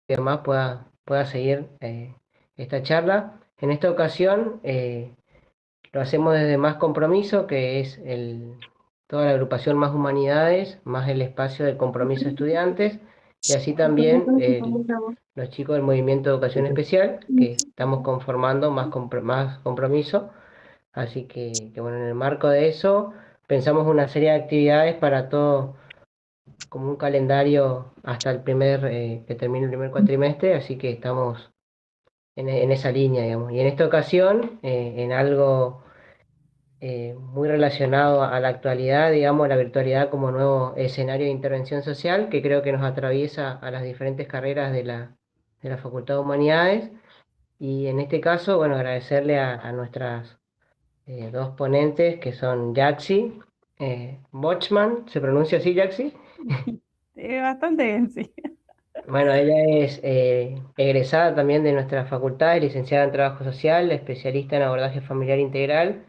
demás pueda seguir esta charla. En esta ocasión lo hacemos desde Más Compromiso, que es toda la agrupación Más Humanidades, más el espacio del compromiso de estudiantes, y así también los chicos del Movimiento de Educación Especial, que estamos conformando Más Compromiso. Así que, bueno, en el marco de eso pensamos una serie de actividades para todo, como un calendario hasta que termine el primer cuatrimestre, así que estamos en esa línea, digamos. Y en esta ocasión, en algo muy relacionado a la actualidad, digamos, la virtualidad como nuevo escenario de intervención social, que creo que nos atraviesa a las diferentes carreras de la Facultad de Humanidades. Y en este caso, bueno, agradecerle a nuestras dos ponentes, que son Yaxi Bochman, ¿se pronuncia así, Yaxi? Bastante bien, sí. Bueno, ella es egresada también de nuestra facultad, es licenciada en Trabajo Social, especialista en abordaje familiar integral,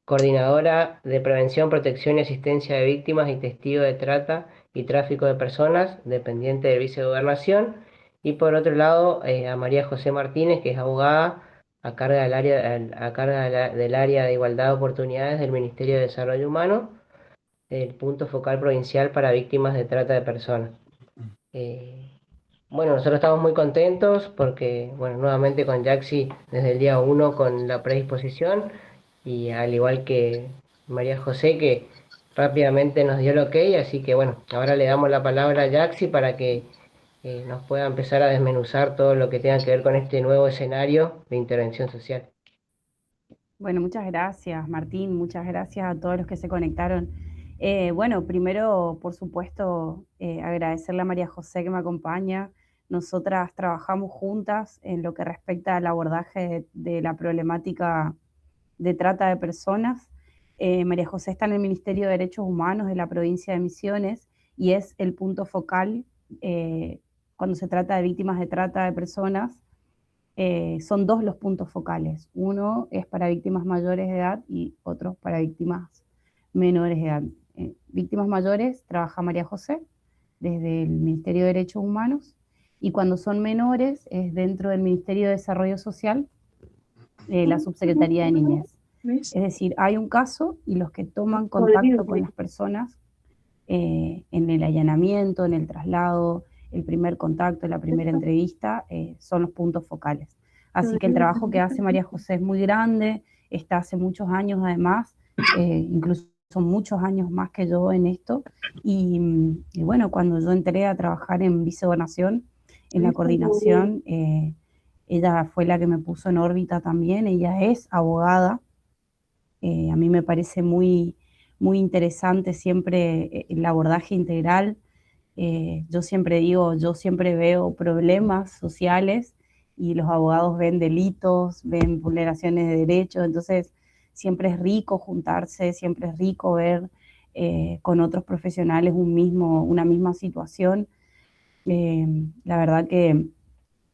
coordinadora de prevención, protección y asistencia de víctimas y testigos de trata y tráfico de personas, dependiente del Vicegobernación. Y por otro lado, a María José Martínez, que es abogada a cargo del área de igualdad de oportunidades del Ministerio de Desarrollo Humano, el punto focal provincial para víctimas de trata de personas. Eh, bueno, nosotros estamos muy contentos porque, bueno, nuevamente con Yaxi desde el día uno con la predisposición y al igual que María José que rápidamente nos dio el ok, así que bueno, ahora le damos la palabra a Yaxi para que nos pueda empezar a desmenuzar todo lo que tenga que ver con este nuevo escenario de intervención social. Bueno, muchas gracias, Martín. Muchas gracias a todos los que se conectaron. Bueno, primero, por supuesto, agradecerle a María José que me acompaña. Nosotras trabajamos juntas en lo que respecta al abordaje de la problemática de trata de personas. María José está en el Ministerio de Derechos Humanos de la provincia de Misiones y es el punto focal cuando se trata de víctimas de trata de personas. Son dos los puntos focales. Uno es para víctimas mayores de edad y otro para víctimas menores de edad. Víctimas mayores trabaja María José desde el Ministerio de Derechos Humanos y cuando son menores es dentro del Ministerio de Desarrollo Social, la Subsecretaría de Niñez. Es decir, hay un caso y los que toman contacto con las personas en el allanamiento, en el traslado, el primer contacto, la primera entrevista, son los puntos focales. Así que el trabajo que hace María José es muy grande, está hace muchos años además, incluso son muchos años más que yo en esto, y bueno, cuando yo entré a trabajar en Vicegobernación, en la coordinación, ella fue la que me puso en órbita también, ella es abogada, a mí me parece muy interesante siempre el abordaje integral. Yo siempre digo, yo siempre veo problemas sociales y los abogados ven delitos, ven vulneraciones de derechos, entonces siempre es rico juntarse, siempre es rico ver con otros profesionales una misma situación. La verdad que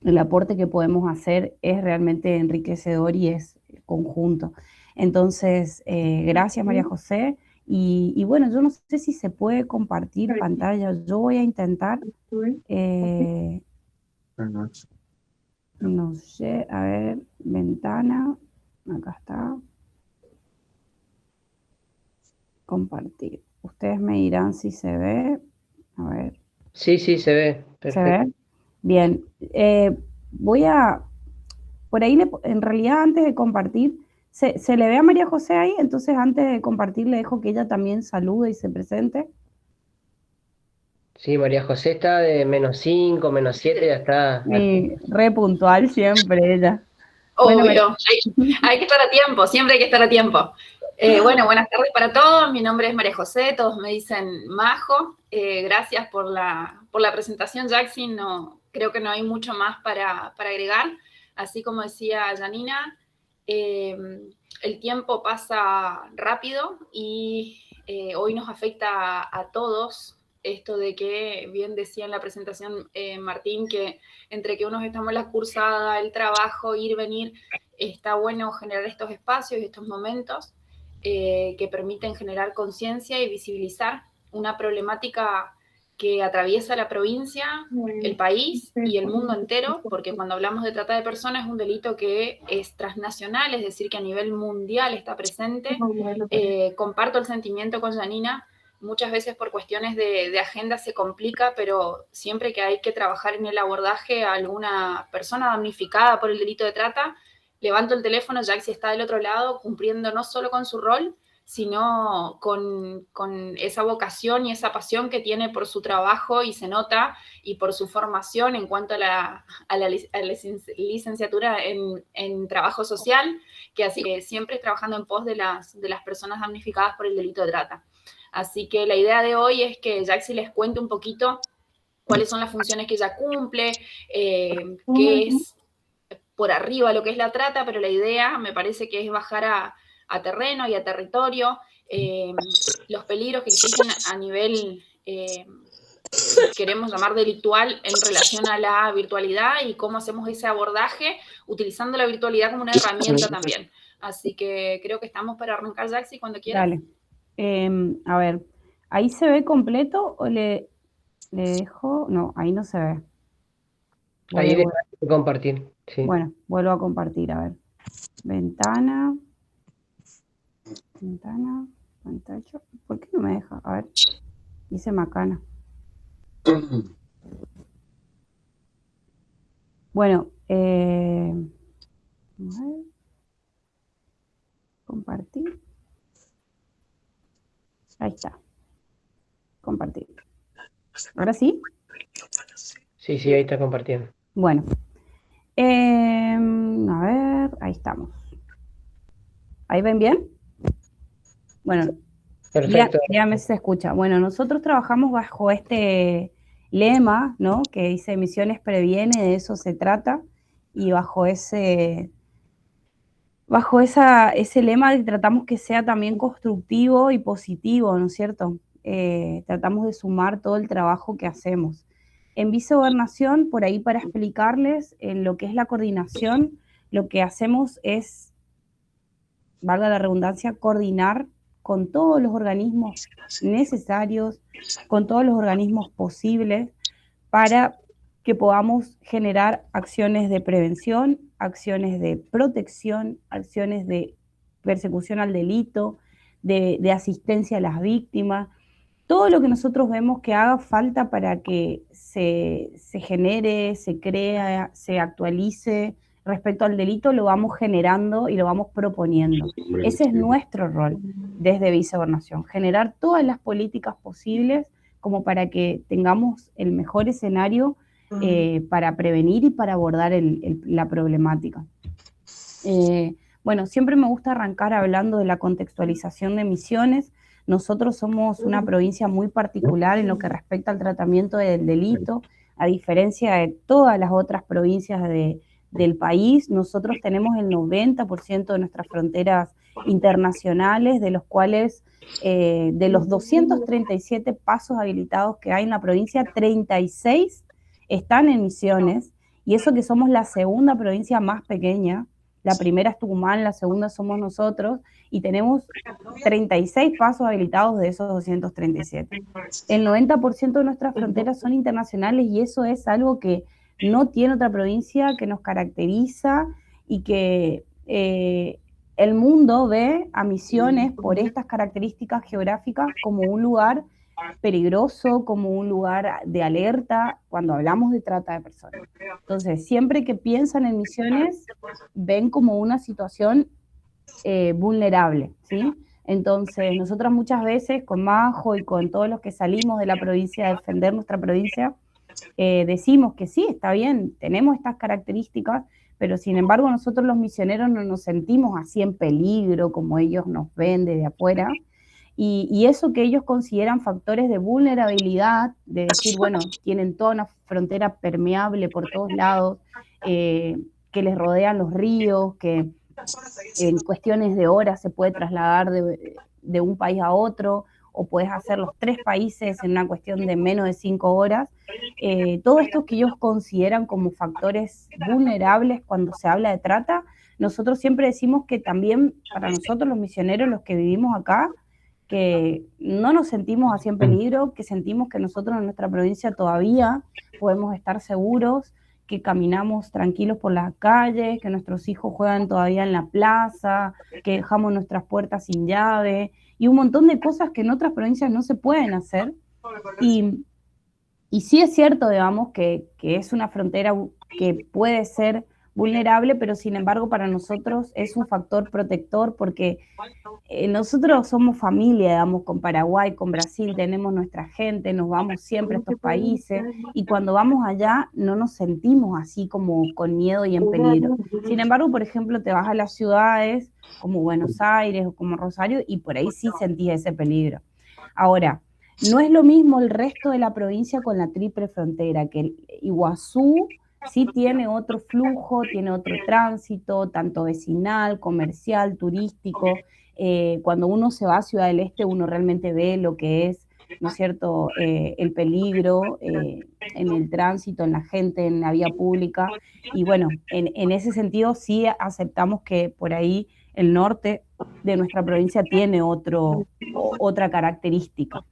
el aporte que podemos hacer es realmente enriquecedor y es conjunto. Entonces, gracias María José. Y bueno, yo no sé si se puede compartir pantalla. Yo voy a intentar, eh, no sé, a ver, ventana, acá está, compartir. Ustedes me dirán si se ve. A ver, Sí, sí, se ve, ¿se perfecto. ve? Bien. Voy a, por ahí, en realidad, antes de compartir, se le ve a María José ahí, entonces antes de compartir le dejo que ella también salude y se presente. Sí, María José está de -5, -7, ya está. Re puntual siempre ella. Bueno, Obvio, hay que estar a tiempo, siempre hay que estar a tiempo. Bueno, buenas tardes para todos, mi nombre es María José, todos me dicen Majo. Gracias por la presentación, Jackson. No, creo que no hay mucho más para agregar. Así como decía Janina, el tiempo pasa rápido y hoy nos afecta a todos. Esto de que, bien decía en la presentación Martín, que entre que unos estamos en la cursada, el trabajo, ir, venir, está bueno generar estos espacios y estos momentos que permiten generar conciencia y visibilizar una problemática que atraviesa la provincia, el país y el mundo entero, porque cuando hablamos de trata de personas es un delito que es transnacional, es decir, que a nivel mundial está presente. Comparto el sentimiento con Janina, muchas veces por cuestiones de agenda se complica, pero siempre que hay que trabajar en el abordaje a alguna persona damnificada por el delito de trata, levanto el teléfono, Jaxi está del otro lado, cumpliendo no solo con su rol, sino con esa vocación y esa pasión que tiene por su trabajo y se nota, y por su formación en cuanto a la licenciatura en trabajo social, que así que siempre trabajando en pos de las personas damnificadas por el delito de trata. Así que la idea de hoy es que Jaxi les cuente un poquito cuáles son las funciones que ella cumple, qué es por arriba lo que es la trata, pero la idea me parece que es bajar a terreno y a territorio, los peligros que existen a nivel, queremos llamar delictual, en relación a la virtualidad y cómo hacemos ese abordaje utilizando la virtualidad como una herramienta también. Así que creo que estamos para arrancar, Jaxi, cuando quieras. Dale. A ver, ¿ahí se ve completo o le dejo? No, ahí no se ve. Ahí le voy a compartir. Sí. Bueno, vuelvo a compartir, a ver. Ventana, pantalla. ¿Por qué no me deja? A ver, dice macana. Bueno, a ver. Compartir. Ahí está. Compartir. ¿Ahora sí? Sí, ahí está compartiendo. Bueno. A ver, ahí estamos. ¿Ahí ven bien? Bueno, perfecto. Ya se escucha. Bueno, nosotros trabajamos bajo este lema, ¿no? Que dice Misiones previene, de eso se trata, y bajo ese lema tratamos que sea también constructivo y positivo, ¿no es cierto? Tratamos de sumar todo el trabajo que hacemos. En Vicegobernación, por ahí para explicarles, en lo que es la coordinación, lo que hacemos es, valga la redundancia, coordinar con todos los organismos necesarios, con todos los organismos posibles, para que podamos generar acciones de prevención, acciones de protección, acciones de persecución al delito, de asistencia a las víctimas, todo lo que nosotros vemos que haga falta para que se genere, se crea, se actualice respecto al delito, lo vamos generando y lo vamos proponiendo. Ese es nuestro rol desde Vicegobernación, generar todas las políticas posibles como para que tengamos el mejor escenario para prevenir y para abordar la problemática. Bueno, siempre me gusta arrancar hablando de la contextualización de Misiones. Nosotros somos una provincia muy particular en lo que respecta al tratamiento del delito, a diferencia de todas las otras provincias del país. Nosotros tenemos el 90% de nuestras fronteras internacionales, de los cuales de los 237 pasos habilitados que hay en la provincia, 36 están en Misiones, y eso que somos la segunda provincia más pequeña. La primera es Tucumán, la segunda somos nosotros, y tenemos 36 pasos habilitados de esos 237. El 90% de nuestras fronteras son internacionales, y eso es algo que no tiene otra provincia, que nos caracteriza, y que el mundo ve a Misiones por estas características geográficas como un lugar peligroso, como un lugar de alerta cuando hablamos de trata de personas. Entonces, siempre que piensan en Misiones, ven como una situación vulnerable, ¿sí? Entonces, nosotros muchas veces, con Majo y con todos los que salimos de la provincia a defender nuestra provincia, decimos que sí, está bien, tenemos estas características, pero sin embargo nosotros los misioneros no nos sentimos así en peligro como ellos nos ven desde afuera. Y eso que ellos consideran factores de vulnerabilidad, de decir, bueno, tienen toda una frontera permeable por todos lados, que les rodean los ríos, que en cuestiones de horas se puede trasladar de un país a otro, o puedes hacer los 3 países en una cuestión de menos de 5 horas. Todo esto que ellos consideran como factores vulnerables cuando se habla de trata, nosotros siempre decimos que también para nosotros los misioneros, los que vivimos acá, que no nos sentimos así en peligro, que sentimos que nosotros en nuestra provincia todavía podemos estar seguros, que caminamos tranquilos por las calles, que nuestros hijos juegan todavía en la plaza, que dejamos nuestras puertas sin llave, y un montón de cosas que en otras provincias no se pueden hacer. Y sí es cierto, digamos, que es una frontera que puede ser vulnerable, pero sin embargo para nosotros es un factor protector porque nosotros somos familia, digamos, con Paraguay, con Brasil, tenemos nuestra gente, nos vamos siempre a estos países y cuando vamos allá no nos sentimos así como con miedo y en peligro. Sin embargo, por ejemplo, te vas a las ciudades como Buenos Aires o como Rosario y por ahí sí sentís ese peligro. Ahora, no es lo mismo el resto de la provincia con la triple frontera, que el Iguazú sí tiene otro flujo, tiene otro tránsito, tanto vecinal, comercial, turístico. Cuando uno se va a Ciudad del Este, uno realmente ve lo que es, ¿no es cierto?, el peligro en el tránsito, en la gente, en la vía pública. Y bueno, en ese sentido sí aceptamos que por ahí el norte de nuestra provincia tiene otra característica.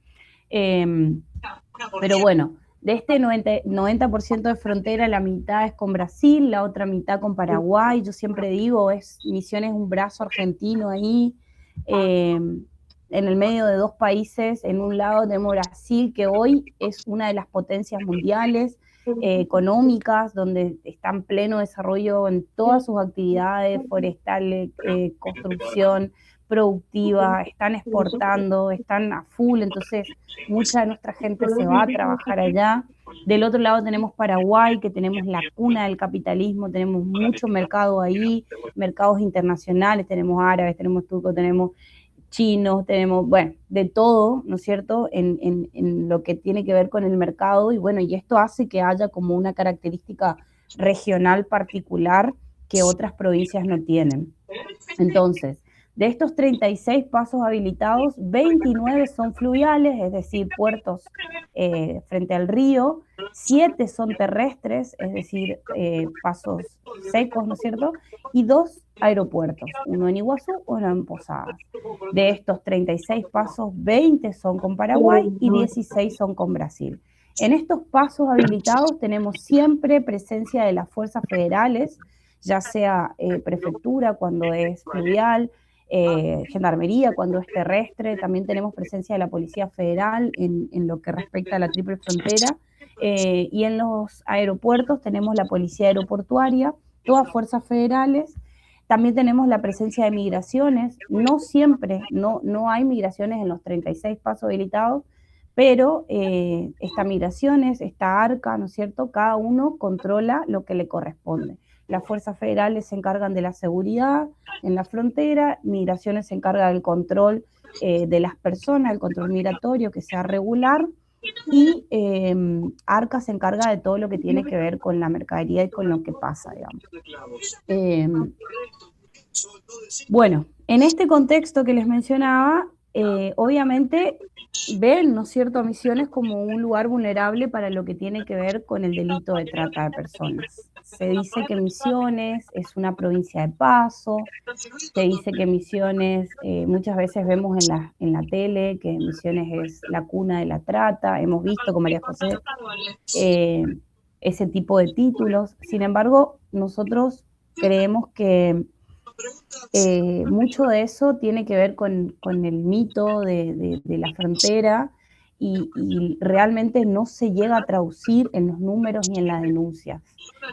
Pero bueno, de este 90% de frontera, la mitad es con Brasil, la otra mitad con Paraguay. Yo siempre digo, Misiones es un brazo argentino ahí, en el medio de dos países. En un lado tenemos Brasil, que hoy es una de las potencias mundiales económicas, donde está en pleno desarrollo en todas sus actividades forestales, construcción productiva, están exportando, están a full, entonces mucha de nuestra gente se va a trabajar allá. Del otro lado tenemos Paraguay, que tenemos la cuna del capitalismo, tenemos mucho mercado ahí, mercados internacionales, tenemos árabes, tenemos turcos, tenemos chinos, tenemos, bueno, de todo, ¿no es cierto?, en lo que tiene que ver con el mercado, y bueno, y esto hace que haya como una característica regional particular que otras provincias no tienen. Entonces, de estos 36 pasos habilitados, 29 son fluviales, es decir, puertos frente al río, 7 son terrestres, es decir, pasos secos, ¿no es cierto?, y 2 aeropuertos, uno en Iguazú, uno en Posadas. De estos 36 pasos, 20 son con Paraguay y 16 son con Brasil. En estos pasos habilitados tenemos siempre presencia de las fuerzas federales, ya sea prefectura cuando es fluvial, gendarmería cuando es terrestre, también tenemos presencia de la Policía Federal en lo que respecta a la triple frontera, y en los aeropuertos tenemos la Policía Aeroportuaria, todas fuerzas federales. También tenemos la presencia de migraciones, no siempre, no hay migraciones en los 36 pasos habilitados, pero está migraciones, está ARCA, ¿no es cierto? Cada uno controla lo que le corresponde. Las fuerzas federales se encargan de la seguridad en la frontera, migraciones se encarga del control de las personas, el control migratorio que sea regular, y ARCA se encarga de todo lo que tiene que ver con la mercadería y con lo que pasa, digamos. Bueno, en este contexto que les mencionaba, obviamente ven, ¿no es cierto?, a Misiones como un lugar vulnerable para lo que tiene que ver con el delito de trata de personas. Se dice que Misiones es una provincia de paso, se dice que Misiones, muchas veces vemos en la tele que Misiones es la cuna de la trata, hemos visto con María José ese tipo de títulos. Sin embargo, nosotros creemos que mucho de eso tiene que ver con el mito de la frontera y realmente no se llega a traducir en los números ni en las denuncias.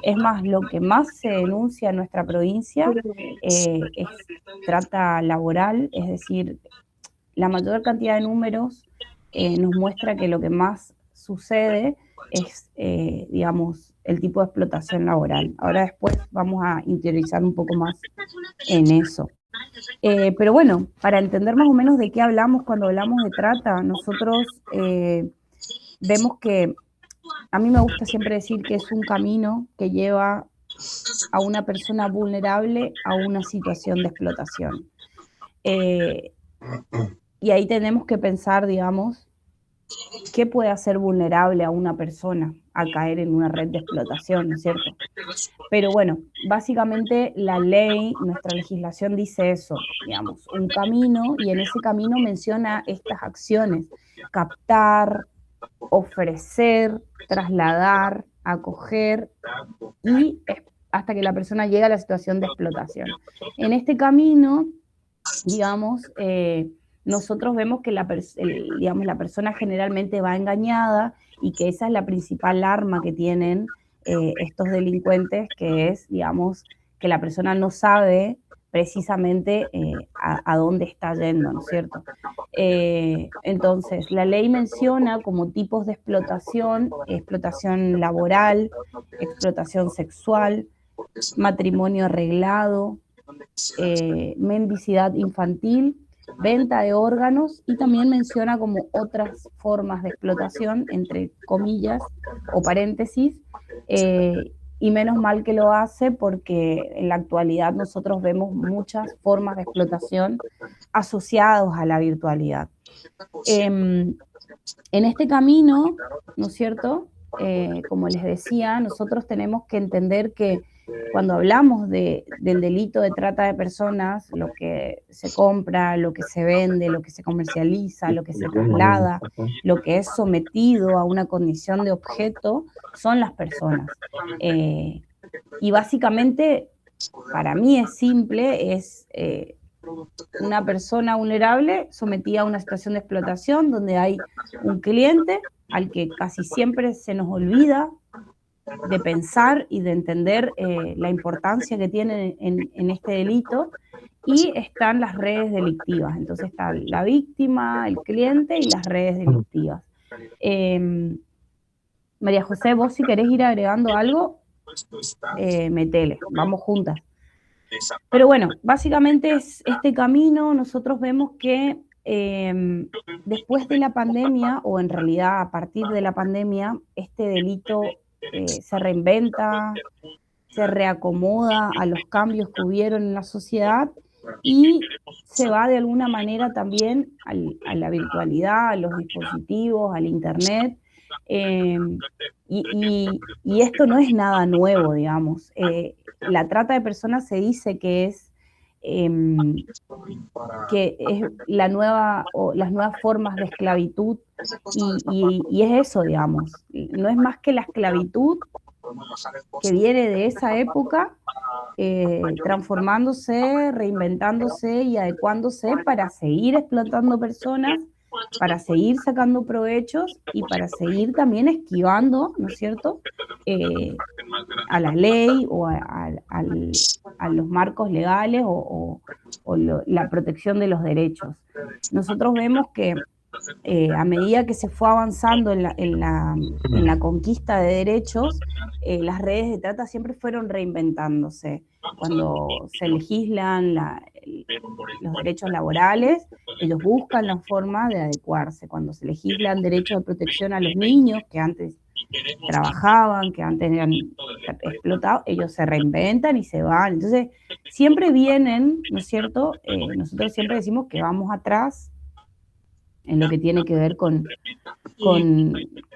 Es más, lo que más se denuncia en nuestra provincia es trata laboral, es decir, la mayor cantidad de números nos muestra que lo que más sucede es, digamos, el tipo de explotación laboral. Ahora después vamos a interiorizar un poco más en eso. Pero bueno, para entender más o menos de qué hablamos cuando hablamos de trata, nosotros vemos que, a mí me gusta siempre decir que es un camino que lleva a una persona vulnerable a una situación de explotación. Y ahí tenemos que pensar, digamos, ¿qué puede hacer vulnerable a una persona a caer en una red de explotación, ¿no es cierto? Pero bueno, básicamente la ley, nuestra legislación dice eso, digamos, un camino, y en ese camino menciona estas acciones: captar, ofrecer, trasladar, acoger, y hasta que la persona llega a la situación de explotación. En este camino, digamos, nosotros vemos que la persona generalmente va engañada, y que esa es la principal arma que tienen estos delincuentes, que es, digamos, que la persona no sabe precisamente a dónde está yendo, ¿no es cierto? Entonces, la ley menciona como tipos de explotación: explotación laboral, explotación sexual, matrimonio arreglado, mendicidad infantil, venta de órganos, y también menciona como otras formas de explotación, entre comillas o paréntesis, y menos mal que lo hace, porque en la actualidad nosotros vemos muchas formas de explotación asociadas a la virtualidad. En este camino, ¿no es cierto? Como les decía, nosotros tenemos que entender que cuando hablamos del delito de trata de personas, lo que se compra, lo que se vende, lo que se comercializa, lo que se traslada, lo que es sometido a una condición de objeto, son las personas. Y básicamente, para mí es simple, es una persona vulnerable sometida a una situación de explotación, donde hay un cliente al que casi siempre se nos olvida de pensar y de entender la importancia que tiene en este delito, y están las redes delictivas. Entonces está la víctima, el cliente y las redes delictivas. María José, vos si querés ir agregando algo, metele, vamos juntas. Pero bueno, básicamente es este camino. Nosotros vemos que después de la pandemia, o en realidad a partir de la pandemia, este delito se reinventa, se reacomoda a los cambios que hubieron en la sociedad, y se va de alguna manera también a la virtualidad, a los dispositivos, al internet. Y esto no es nada nuevo, digamos. La trata de personas se dice que es la nueva, o las nuevas formas de esclavitud, y es eso, digamos. No es más que la esclavitud que viene de esa época, transformándose, reinventándose y adecuándose para seguir explotando personas, para seguir sacando provechos y para seguir también esquivando, ¿no es cierto?, a la ley o a los marcos legales o la protección de los derechos. Nosotros vemos que a medida que se fue avanzando en la conquista de derechos, las redes de trata siempre fueron reinventándose. Cuando se legislan los derechos laborales, ellos buscan la forma de adecuarse. Cuando se legislan derechos de protección a los niños, que antes trabajaban, que antes eran explotados, ellos se reinventan y se van. Entonces, siempre vienen, ¿no es cierto? Nosotros siempre decimos que vamos atrás en lo que tiene que ver con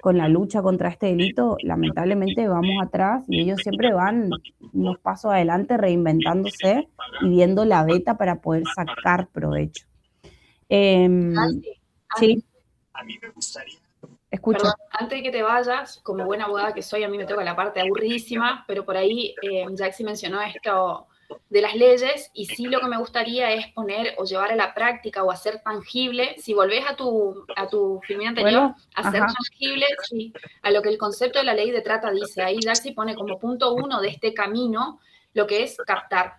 la lucha contra este delito. Lamentablemente vamos atrás, y ellos siempre van unos pasos adelante, reinventándose y viendo la beta para poder sacar provecho. Sí. A mí me gustaría... Escucho. Perdón, antes de que te vayas, como buena abogada que soy, a mí me toca la parte aburridísima, pero por ahí Jaxi mencionó esto de las leyes, y sí, lo que me gustaría es poner o llevar a la práctica o hacer tangible, si volvés a tu filmina anterior, bueno, hacer tangible, sí, a lo que el concepto de la ley de trata dice. Ahí Jaxi pone como punto 1 de este camino lo que es captar.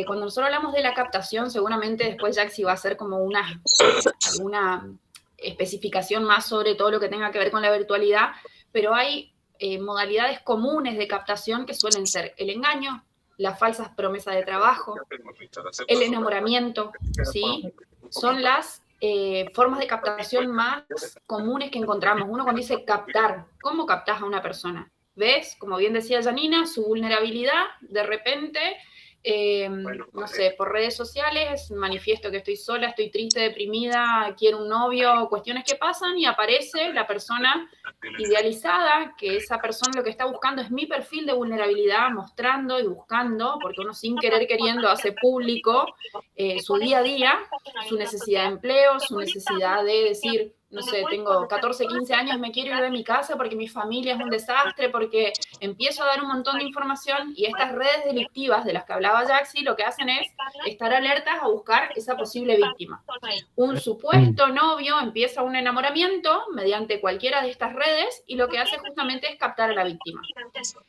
Cuando nosotros hablamos de la captación, seguramente después Jaxi va a hacer como alguna especificación más sobre todo lo que tenga que ver con la virtualidad, pero hay modalidades comunes de captación que suelen ser el engaño, las falsas promesas de trabajo, el enamoramiento, ¿sí? Son las formas de captación más comunes que encontramos. Uno cuando dice captar, ¿cómo captás a una persona? ¿Ves? Como bien decía Janina, su vulnerabilidad, de repente no sé, por redes sociales, manifiesto que estoy sola, estoy triste, deprimida, quiero un novio, cuestiones que pasan y aparece la persona idealizada, que esa persona lo que está buscando es mi perfil de vulnerabilidad, mostrando y buscando, porque uno sin querer queriendo hace público su día a día, su necesidad de empleo, su necesidad de decir, no sé, tengo 14, 15 años, me quiero ir de mi casa porque mi familia es un desastre, porque empiezo a dar un montón de información y estas redes delictivas de las que hablaba Jaxi lo que hacen es estar alertas a buscar esa posible víctima. Un supuesto novio empieza un enamoramiento mediante cualquiera de estas redes y lo que hace justamente es captar a la víctima.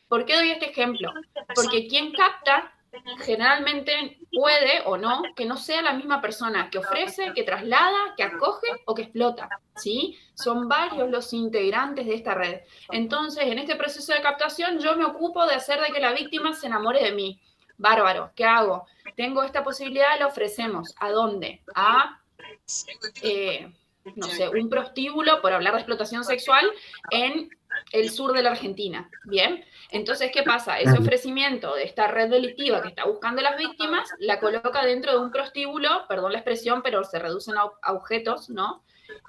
¿Por qué doy este ejemplo? Porque quien capta generalmente puede o no que no sea la misma persona que ofrece, que traslada, que acoge o que explota, ¿sí? Son varios los integrantes de esta red. Entonces, en este proceso de captación, yo me ocupo de hacer de que la víctima se enamore de mí. Bárbaro, ¿qué hago? Tengo esta posibilidad, la ofrecemos. ¿A dónde? A, no sé, un prostíbulo, por hablar de explotación sexual, en el sur de la Argentina, ¿bien? Entonces, ¿qué pasa? Ese ofrecimiento de esta red delictiva que está buscando a las víctimas, la coloca dentro de un prostíbulo, perdón la expresión, pero se reducen a objetos, ¿no?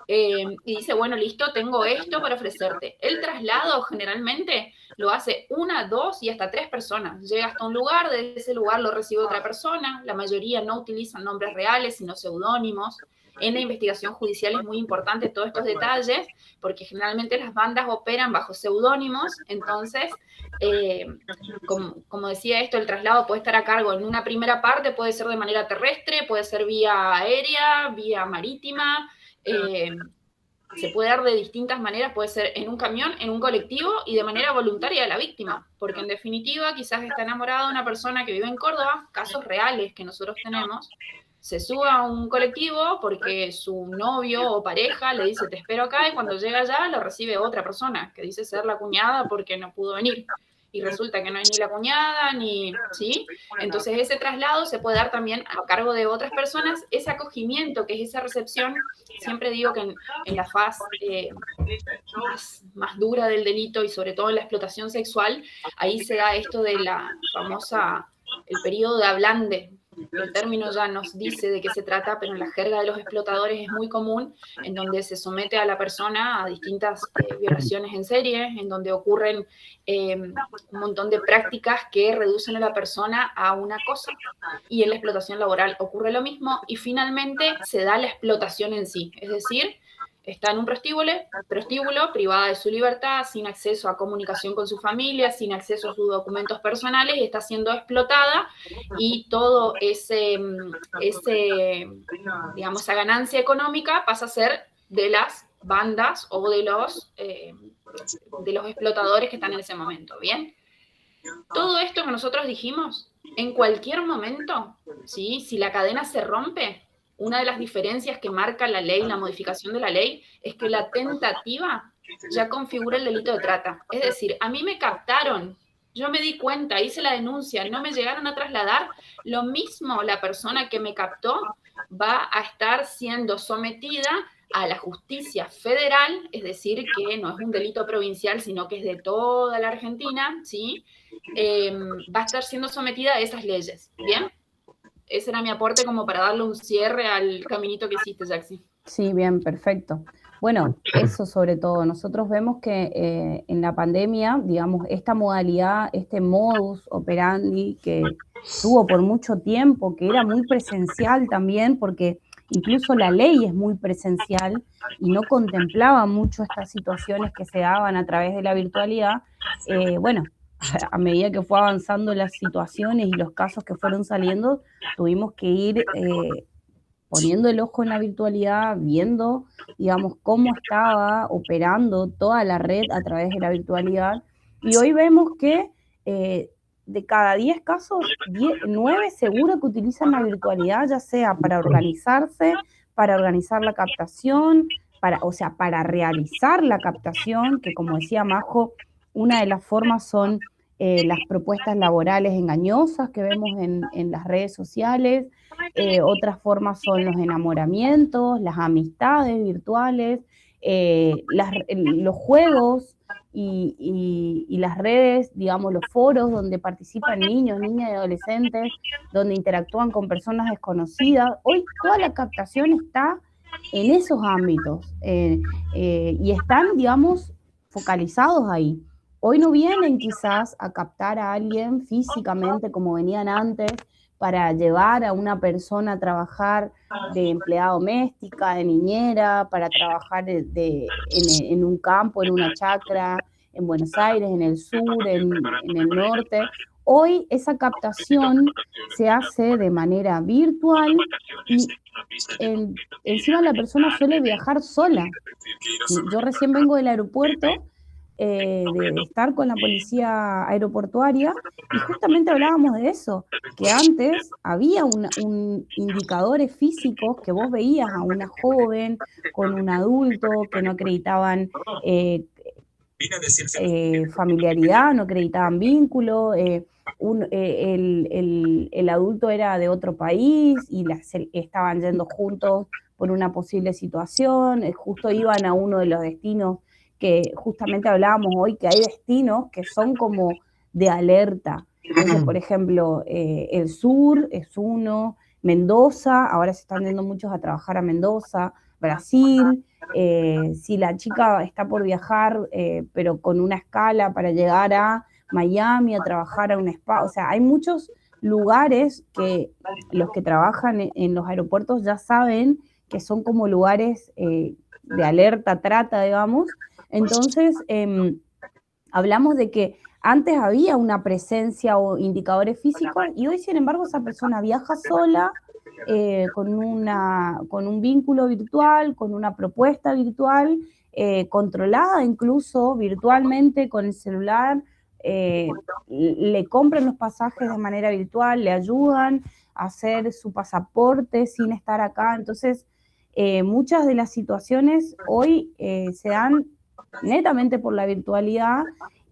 Y dice, bueno, listo, tengo esto para ofrecerte. El traslado generalmente lo hace 1, 2 y hasta 3 personas. Llega hasta un lugar, de ese lugar lo recibe otra persona, la mayoría no utilizan nombres reales, sino seudónimos. En la investigación judicial es muy importante todos estos detalles, porque generalmente las bandas operan bajo seudónimos, entonces, como decía esto, el traslado puede estar a cargo en una primera parte, puede ser de manera terrestre, puede ser vía aérea, vía marítima, se puede dar de distintas maneras, puede ser en un camión, en un colectivo y de manera voluntaria de la víctima, porque en definitiva quizás está enamorada de una persona que vive en Córdoba, casos reales que nosotros tenemos, se sube a un colectivo porque su novio o pareja le dice te espero acá y cuando llega allá lo recibe otra persona que dice ser la cuñada porque no pudo venir. Y resulta que no hay ni la cuñada, ni, ¿sí? Entonces ese traslado se puede dar también a cargo de otras personas. Ese acogimiento, que es esa recepción, siempre digo que en la faz más dura del delito y sobre todo en la explotación sexual, ahí se da esto de la famosa, el periodo de ablande. El término ya nos dice de qué se trata, pero en la jerga de los explotadores es muy común, en donde se somete a la persona a distintas violaciones en serie, en donde ocurren un montón de prácticas que reducen a la persona a una cosa. Y en la explotación laboral ocurre lo mismo y finalmente se da la explotación en sí, es decir, está en un prostíbulo, privada de su libertad, sin acceso a comunicación con su familia, sin acceso a sus documentos personales y está siendo explotada y todo digamos, esa ganancia económica pasa a ser de las bandas o de los explotadores que están en ese momento, ¿bien? Todo esto que nosotros dijimos, en cualquier momento, ¿sí? Si la cadena se rompe, una de las diferencias que marca la ley, la modificación de la ley, es que la tentativa ya configura el delito de trata. Es decir, a mí me captaron, yo me di cuenta, hice la denuncia, no me llegaron a trasladar, lo mismo la persona que me captó va a estar siendo sometida a la justicia federal, es decir, que no es un delito provincial, sino que es de toda la Argentina, ¿sí? Va a estar siendo sometida a esas leyes, ¿bien? Ese era mi aporte como para darle un cierre al caminito que hiciste, Jaxi. Sí, bien, perfecto. Bueno, eso sobre todo. Nosotros vemos que en la pandemia, digamos, esta modalidad, este modus operandi que tuvo por mucho tiempo, que era muy presencial también, porque incluso la ley es muy presencial y no contemplaba mucho estas situaciones que se daban a través de la virtualidad, bueno, a medida que fue avanzando las situaciones y los casos que fueron saliendo, tuvimos que ir poniendo el ojo en la virtualidad, viendo, digamos, cómo estaba operando toda la red a través de la virtualidad. Y hoy vemos que de cada 10 casos, 9 seguro que utilizan la virtualidad, ya sea para organizarse, para organizar la captación, para realizar la captación, que como decía Majo, una de las formas son las propuestas laborales engañosas que vemos en las redes sociales, otras formas son los enamoramientos, las amistades virtuales, los juegos y las redes, digamos, los foros donde participan niños, niñas y adolescentes, donde interactúan con personas desconocidas. Hoy toda la captación está en esos ámbitos y están, digamos, focalizados ahí. Hoy no vienen quizás a captar a alguien físicamente como venían antes para llevar a una persona a trabajar de empleada doméstica, de niñera, para trabajar en un campo, en una chacra, en Buenos Aires, en el sur, en el norte. Hoy esa captación se hace de manera virtual y encima la persona suele viajar sola. Yo recién vengo del aeropuerto, de estar con la policía aeroportuaria, y justamente hablábamos de eso, que antes había indicadores físicos que vos veías a una joven con un adulto que no acreditaban familiaridad, no acreditaban vínculo, el adulto era de otro país y estaban yendo juntos por una posible situación, justo iban a uno de los destinos que justamente hablábamos hoy, que hay destinos que son como de alerta. Entonces, por ejemplo, el sur es uno, Mendoza, ahora se están yendo muchos a trabajar a Mendoza, Brasil, si la chica está por viajar, pero con una escala para llegar a Miami a trabajar a un spa, o sea, hay muchos lugares que los que trabajan en los aeropuertos ya saben que son como lugares de alerta, trata, digamos. Entonces, hablamos de que antes había una presencia o indicadores físicos y hoy, sin embargo, esa persona viaja sola, con un vínculo virtual, con una propuesta virtual, controlada incluso virtualmente con el celular, le compran los pasajes de manera virtual, le ayudan a hacer su pasaporte sin estar acá. Entonces, muchas de las situaciones hoy se dan netamente por la virtualidad,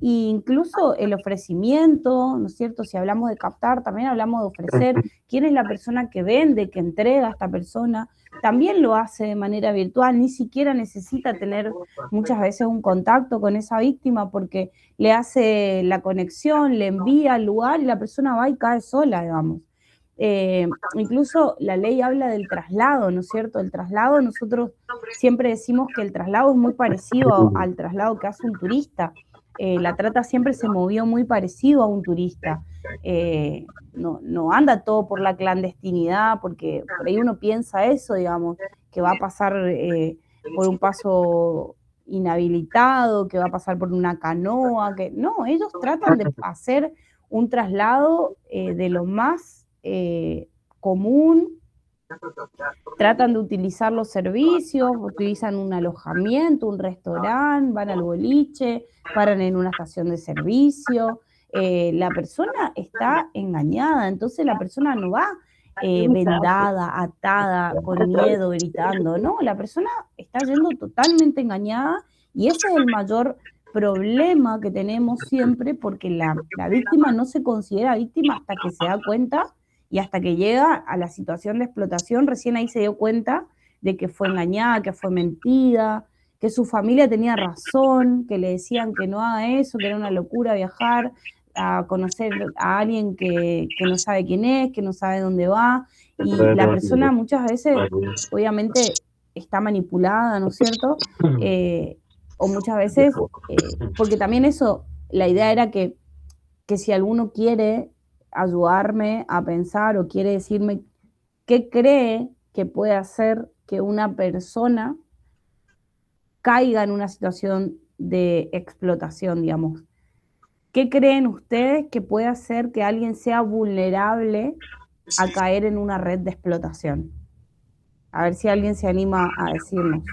e incluso el ofrecimiento, ¿no es cierto? Si hablamos de captar, también hablamos de ofrecer. ¿Quién es la persona que vende, que entrega a esta persona? También lo hace de manera virtual, ni siquiera necesita tener muchas veces un contacto con esa víctima porque le hace la conexión, le envía al lugar y la persona va y cae sola, digamos. Incluso la ley habla del traslado, ¿no es cierto? El traslado, nosotros siempre decimos que el traslado es muy parecido al traslado que hace un turista. La trata siempre se movió muy parecido a un turista. No anda todo por la clandestinidad, porque por ahí uno piensa eso, digamos, que va a pasar por un paso inhabilitado, que va a pasar por una canoa, que no, ellos tratan de hacer un traslado de lo más común, tratan de utilizar los servicios, utilizan un alojamiento, un restaurante, van al boliche, paran en una estación de servicio. La persona está engañada, entonces la persona no va vendada, atada, con miedo, gritando, no, la persona está yendo totalmente engañada y ese es el mayor problema que tenemos siempre, porque la víctima no se considera víctima hasta que se da cuenta y hasta que llega a la situación de explotación, recién ahí se dio cuenta de que fue engañada, que fue mentida, que su familia tenía razón, que le decían que no haga eso, que era una locura viajar a conocer a alguien que no sabe quién es, que no sabe dónde va, y la persona muchas veces, obviamente, está manipulada, ¿no es cierto? O muchas veces, porque también eso, la idea era que si alguno quiere ayudarme a pensar o quiere decirme qué cree que puede hacer que una persona caiga en una situación de explotación, digamos. ¿Qué creen ustedes que puede hacer que alguien sea vulnerable a caer en una red de explotación? A ver si alguien se anima a decirnos.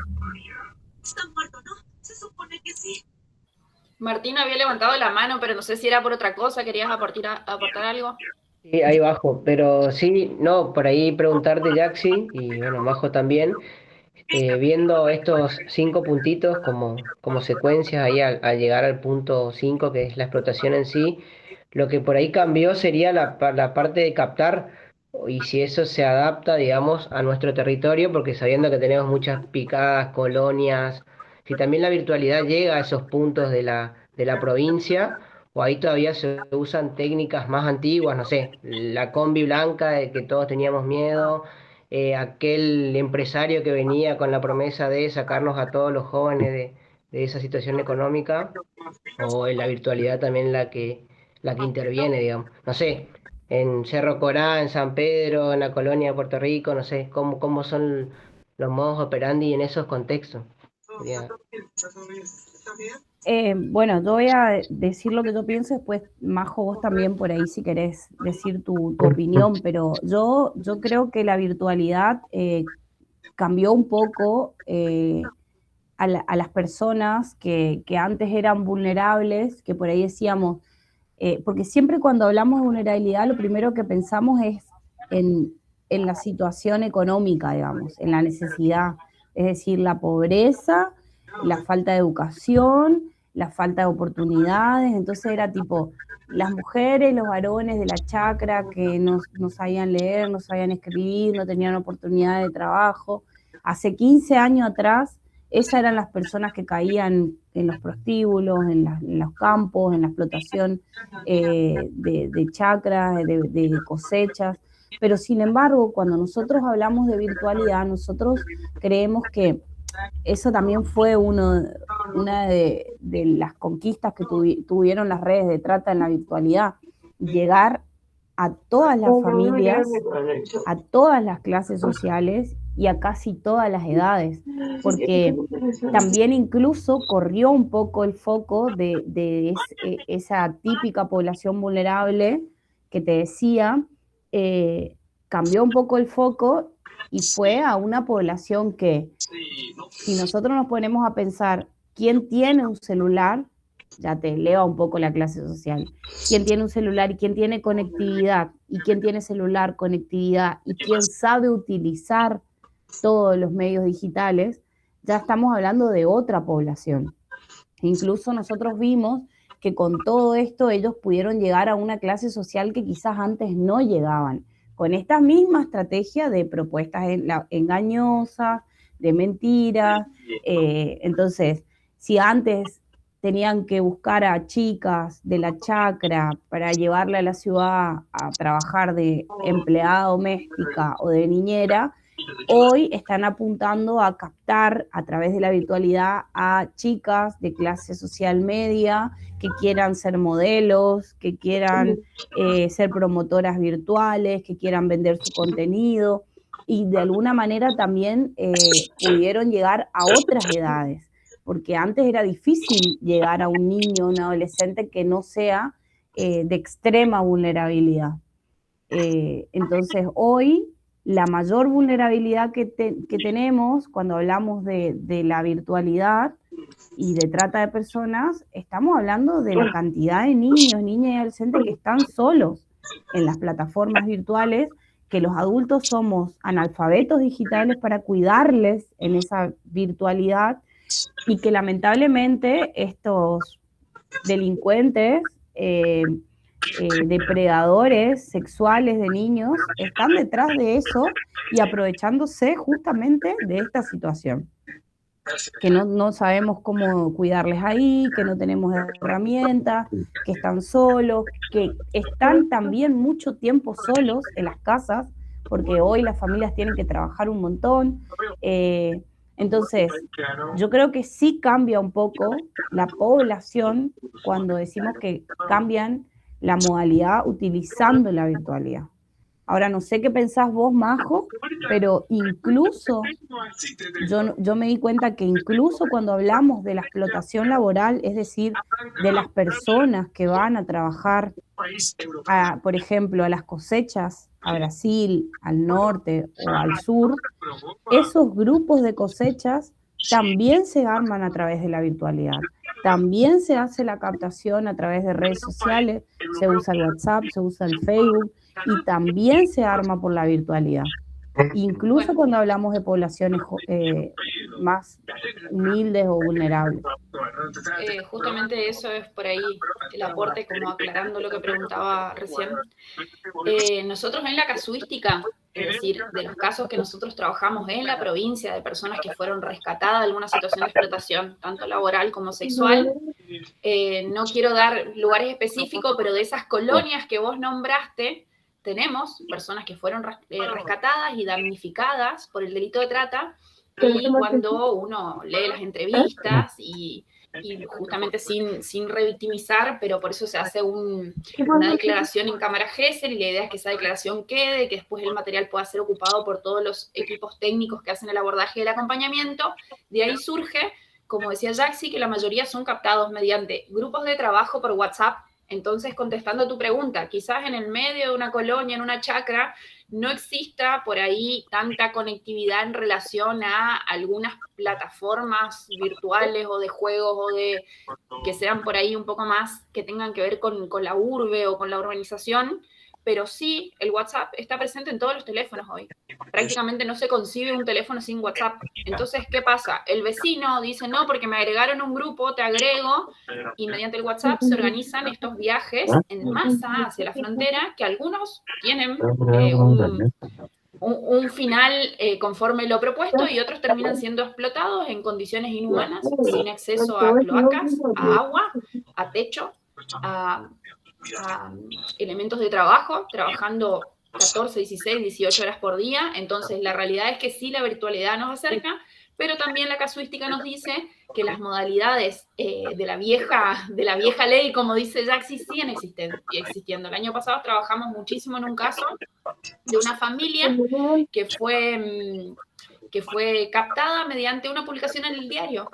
Está muerto, ¿no? Se supone que sí. Martín había levantado la mano, pero no sé si era por otra cosa. ¿Querías aportar algo? Sí, ahí bajo, pero sí, no, por ahí preguntarte, Jaxi, y bueno, Majo también, viendo estos 5 puntitos como secuencias ahí al llegar al punto 5 que es la explotación en sí, lo que por ahí cambió sería la parte de captar, y si eso se adapta, digamos, a nuestro territorio, porque sabiendo que tenemos muchas picadas, colonias, si también la virtualidad llega a esos puntos de la provincia, o ahí todavía se usan técnicas más antiguas, no sé, la combi blanca de que todos teníamos miedo, aquel empresario que venía con la promesa de sacarnos a todos los jóvenes de esa situación económica, o en la virtualidad también la que interviene, digamos. No sé, en Cerro Corá, en San Pedro, en la colonia de Puerto Rico, no sé, cómo son los modos operandi en esos contextos. Sería- Bueno, yo voy a decir lo que yo pienso, después, Majo, vos también por ahí si querés decir tu opinión, pero yo creo que la virtualidad cambió un poco a las personas que antes eran vulnerables, que por ahí decíamos, porque siempre cuando hablamos de vulnerabilidad, lo primero que pensamos es en la situación económica, digamos, en la necesidad, es decir, la pobreza, la falta de educación, la falta de oportunidades. Entonces era tipo las mujeres, los varones de la chacra que no sabían leer, no sabían escribir, no tenían oportunidad de trabajo. Hace 15 años atrás, esas eran las personas que caían en los prostíbulos, en los campos, en la explotación de chacras, de cosechas. Pero sin embargo, cuando nosotros hablamos de virtualidad, nosotros creemos que eso también fue una de las conquistas que tuvieron las redes de trata en la virtualidad, llegar a todas las familias, a todas las clases sociales y a casi todas las edades, porque también incluso corrió un poco el foco de esa típica población vulnerable que te decía, cambió un poco el foco y fue a una población que, si nosotros nos ponemos a pensar quién tiene un celular, ya te eleva un poco la clase social. Quién tiene un celular y quién tiene conectividad, y quién tiene celular, conectividad, y quién sabe utilizar todos los medios digitales, ya estamos hablando de otra población. Incluso nosotros vimos que con todo esto ellos pudieron llegar a una clase social que quizás antes no llegaban, con esta misma estrategia de propuestas engañosas, de mentiras. Entonces, si antes tenían que buscar a chicas de la chacra para llevarla a la ciudad a trabajar de empleada doméstica o de niñera, hoy están apuntando a captar a través de la virtualidad a chicas de clase social media que quieran ser modelos, que quieran ser promotoras virtuales, que quieran vender su contenido, y de alguna manera también pudieron llegar a otras edades, porque antes era difícil llegar a un niño, un adolescente que no sea de extrema vulnerabilidad. Entonces hoy la mayor vulnerabilidad que tenemos cuando hablamos de la virtualidad y de trata de personas, estamos hablando de la cantidad de niños, niñas y adolescentes que están solos en las plataformas virtuales, que los adultos somos analfabetos digitales para cuidarles en esa virtualidad, y que lamentablemente estos delincuentes, depredadores sexuales de niños, están detrás de eso y aprovechándose justamente de esta situación. Que no sabemos cómo cuidarles ahí, que no tenemos herramientas, que están solos, que están también mucho tiempo solos en las casas, porque hoy las familias tienen que trabajar un montón. Entonces, yo creo que sí cambia un poco la población cuando decimos que cambian la modalidad utilizando la virtualidad. Ahora, no sé qué pensás vos, Majo, pero incluso yo me di cuenta que incluso cuando hablamos de la explotación laboral, es decir, de las personas que van a trabajar, por ejemplo, a las cosechas, a Brasil, al norte o al sur, esos grupos de cosechas también se arman a través de la virtualidad. También se hace la captación a través de redes sociales, se usa el WhatsApp, se usa el Facebook, y también se arma por la virtualidad. Incluso cuando hablamos de poblaciones más humildes o vulnerables. Justamente eso es por ahí el aporte, como aclarando lo que preguntaba recién. Nosotros en la casuística Es decir, de los casos que nosotros trabajamos en la provincia, de personas que fueron rescatadas de alguna situación de explotación, tanto laboral como sexual, no quiero dar lugares específicos, pero de esas colonias que vos nombraste, tenemos personas que fueron rescatadas y damnificadas por el delito de trata, y cuando uno lee las entrevistas y justamente sin revictimizar, pero por eso se hace una declaración en cámara Gesell, y la idea es que esa declaración quede, que después el material pueda ser ocupado por todos los equipos técnicos que hacen el abordaje y el acompañamiento. De ahí surge, como decía Jaxi, que la mayoría son captados mediante grupos de trabajo por WhatsApp. Entonces, contestando a tu pregunta, quizás en el medio de una colonia, en una chacra, no exista por ahí tanta conectividad en relación a algunas plataformas virtuales o de juegos o de que sean por ahí un poco más, que tengan que ver con la urbe o con la urbanización, pero sí, el WhatsApp está presente en todos los teléfonos hoy. Prácticamente no se concibe un teléfono sin WhatsApp. Entonces, ¿qué pasa? El vecino dice, no, porque me agregaron a un grupo, te agrego, y mediante el WhatsApp se organizan estos viajes en masa hacia la frontera, que algunos tienen un final conforme lo propuesto, y otros terminan siendo explotados en condiciones inhumanas, sin acceso a cloacas, a agua, a techo, a elementos de trabajo, trabajando 14, 16, 18 horas por día. Entonces, la realidad es que sí, la virtualidad nos acerca, pero también la casuística nos dice que las modalidades de la vieja ley, como dice Jaxi, siguen existiendo. El año pasado trabajamos muchísimo en un caso de una familia que fue captada mediante una publicación en el diario.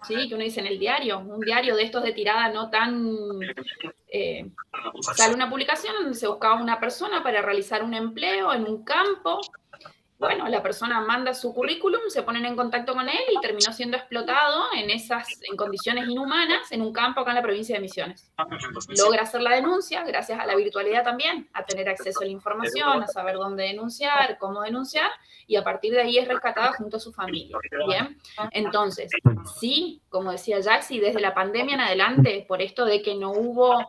¿Sí? Que uno dice en el diario, un diario de estos de tirada no tan... sale una publicación donde se buscaba una persona para realizar un empleo en un campo. Bueno, la persona manda su currículum, se ponen en contacto con él y terminó siendo explotado en condiciones inhumanas en un campo acá en la provincia de Misiones. Logra hacer la denuncia, gracias a la virtualidad también, a tener acceso a la información, a saber dónde denunciar, cómo denunciar, y a partir de ahí es rescatada junto a su familia. Bien, entonces, sí, como decía Jaxi, desde la pandemia en adelante, por esto de que no hubo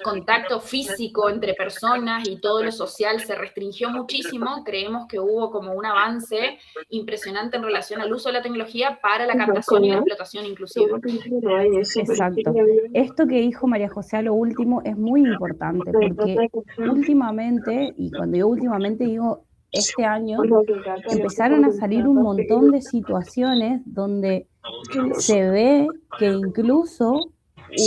contacto físico entre personas y todo lo social se restringió muchísimo, creemos que hubo como un avance impresionante en relación al uso de la tecnología para la captación y la explotación inclusiva. Exacto. Esto que dijo María José a lo último es muy importante, porque últimamente, y cuando yo últimamente digo este año, empezaron a salir un montón de situaciones donde se ve que incluso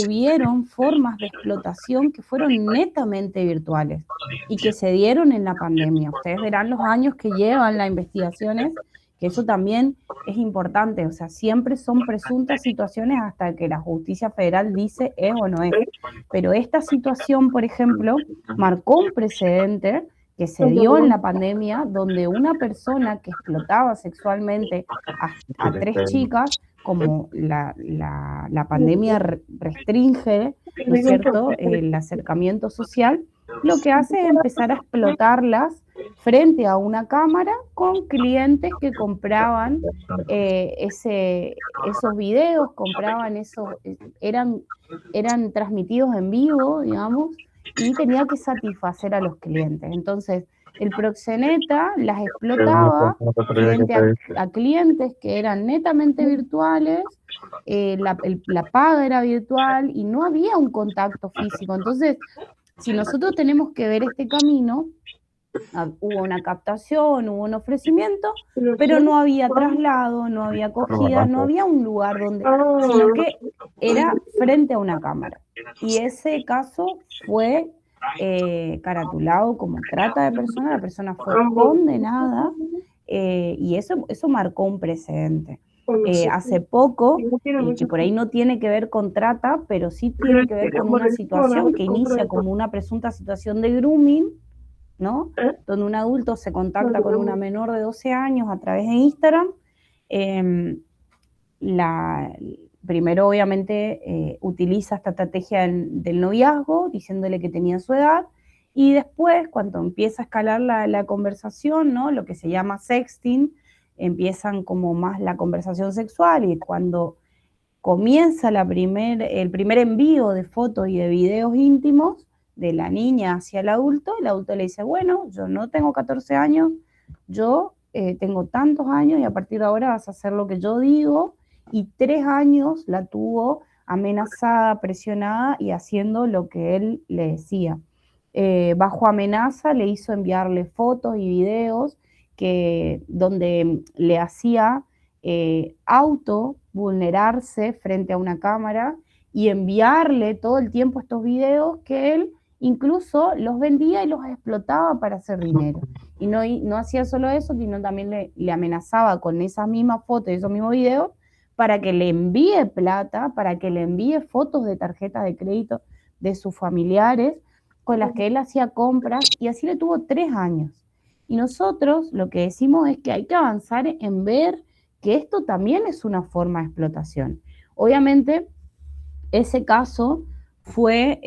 hubieron formas de explotación que fueron netamente virtuales y que se dieron en la pandemia. Ustedes verán los años que llevan las investigaciones, que eso también es importante. O sea, siempre son presuntas situaciones hasta que la justicia federal dice es o no es. Pero esta situación, por ejemplo, marcó un precedente que se dio en la pandemia, donde una persona que explotaba sexualmente a 3 chicas, como la pandemia restringe, ¿no es cierto?, el acercamiento social, lo que hace es empezar a explotarlas frente a una cámara con clientes que compraban esos videos, eran transmitidos en vivo, digamos, y tenía que satisfacer a los clientes. Entonces, el proxeneta las explotaba frente a clientes que eran netamente virtuales, la paga era virtual y no había un contacto físico. Entonces, si nosotros tenemos que ver este camino, hubo una captación, hubo un ofrecimiento, pero no había traslado, no había acogida, no había un lugar donde, sino que era frente a una cámara. Y ese caso fue caratulado como trata de personas, la persona fue condenada y eso marcó un precedente. Hace poco, que por ahí no tiene que ver con trata, pero sí tiene que ver con una situación que inicia como una presunta situación de grooming, ¿no? Donde un adulto se contacta con una menor de 12 años a través de Instagram. Primero, obviamente, utiliza esta estrategia del noviazgo, diciéndole que tenía su edad, y después, cuando empieza a escalar la conversación, ¿no?, lo que se llama sexting, empiezan como más la conversación sexual, y cuando comienza el primer envío de fotos y de videos íntimos, de la niña hacia el adulto le dice, bueno, yo no tengo 14 años, yo tengo tantos años y a partir de ahora vas a hacer lo que yo digo, y 3 años la tuvo amenazada, presionada y haciendo lo que él le decía. Bajo amenaza le hizo enviarle fotos y videos donde le hacía auto vulnerarse frente a una cámara y enviarle todo el tiempo estos videos que él incluso los vendía y los explotaba para hacer dinero. Y no hacía solo eso, sino también le amenazaba con esas mismas fotos y esos mismos videos para que le envíe plata, para que le envíe fotos de tarjetas de crédito de sus familiares con las que él hacía compras, y así le tuvo 3 años. Y nosotros lo que decimos es que hay que avanzar en ver que esto también es una forma de explotación. Obviamente, ese caso fue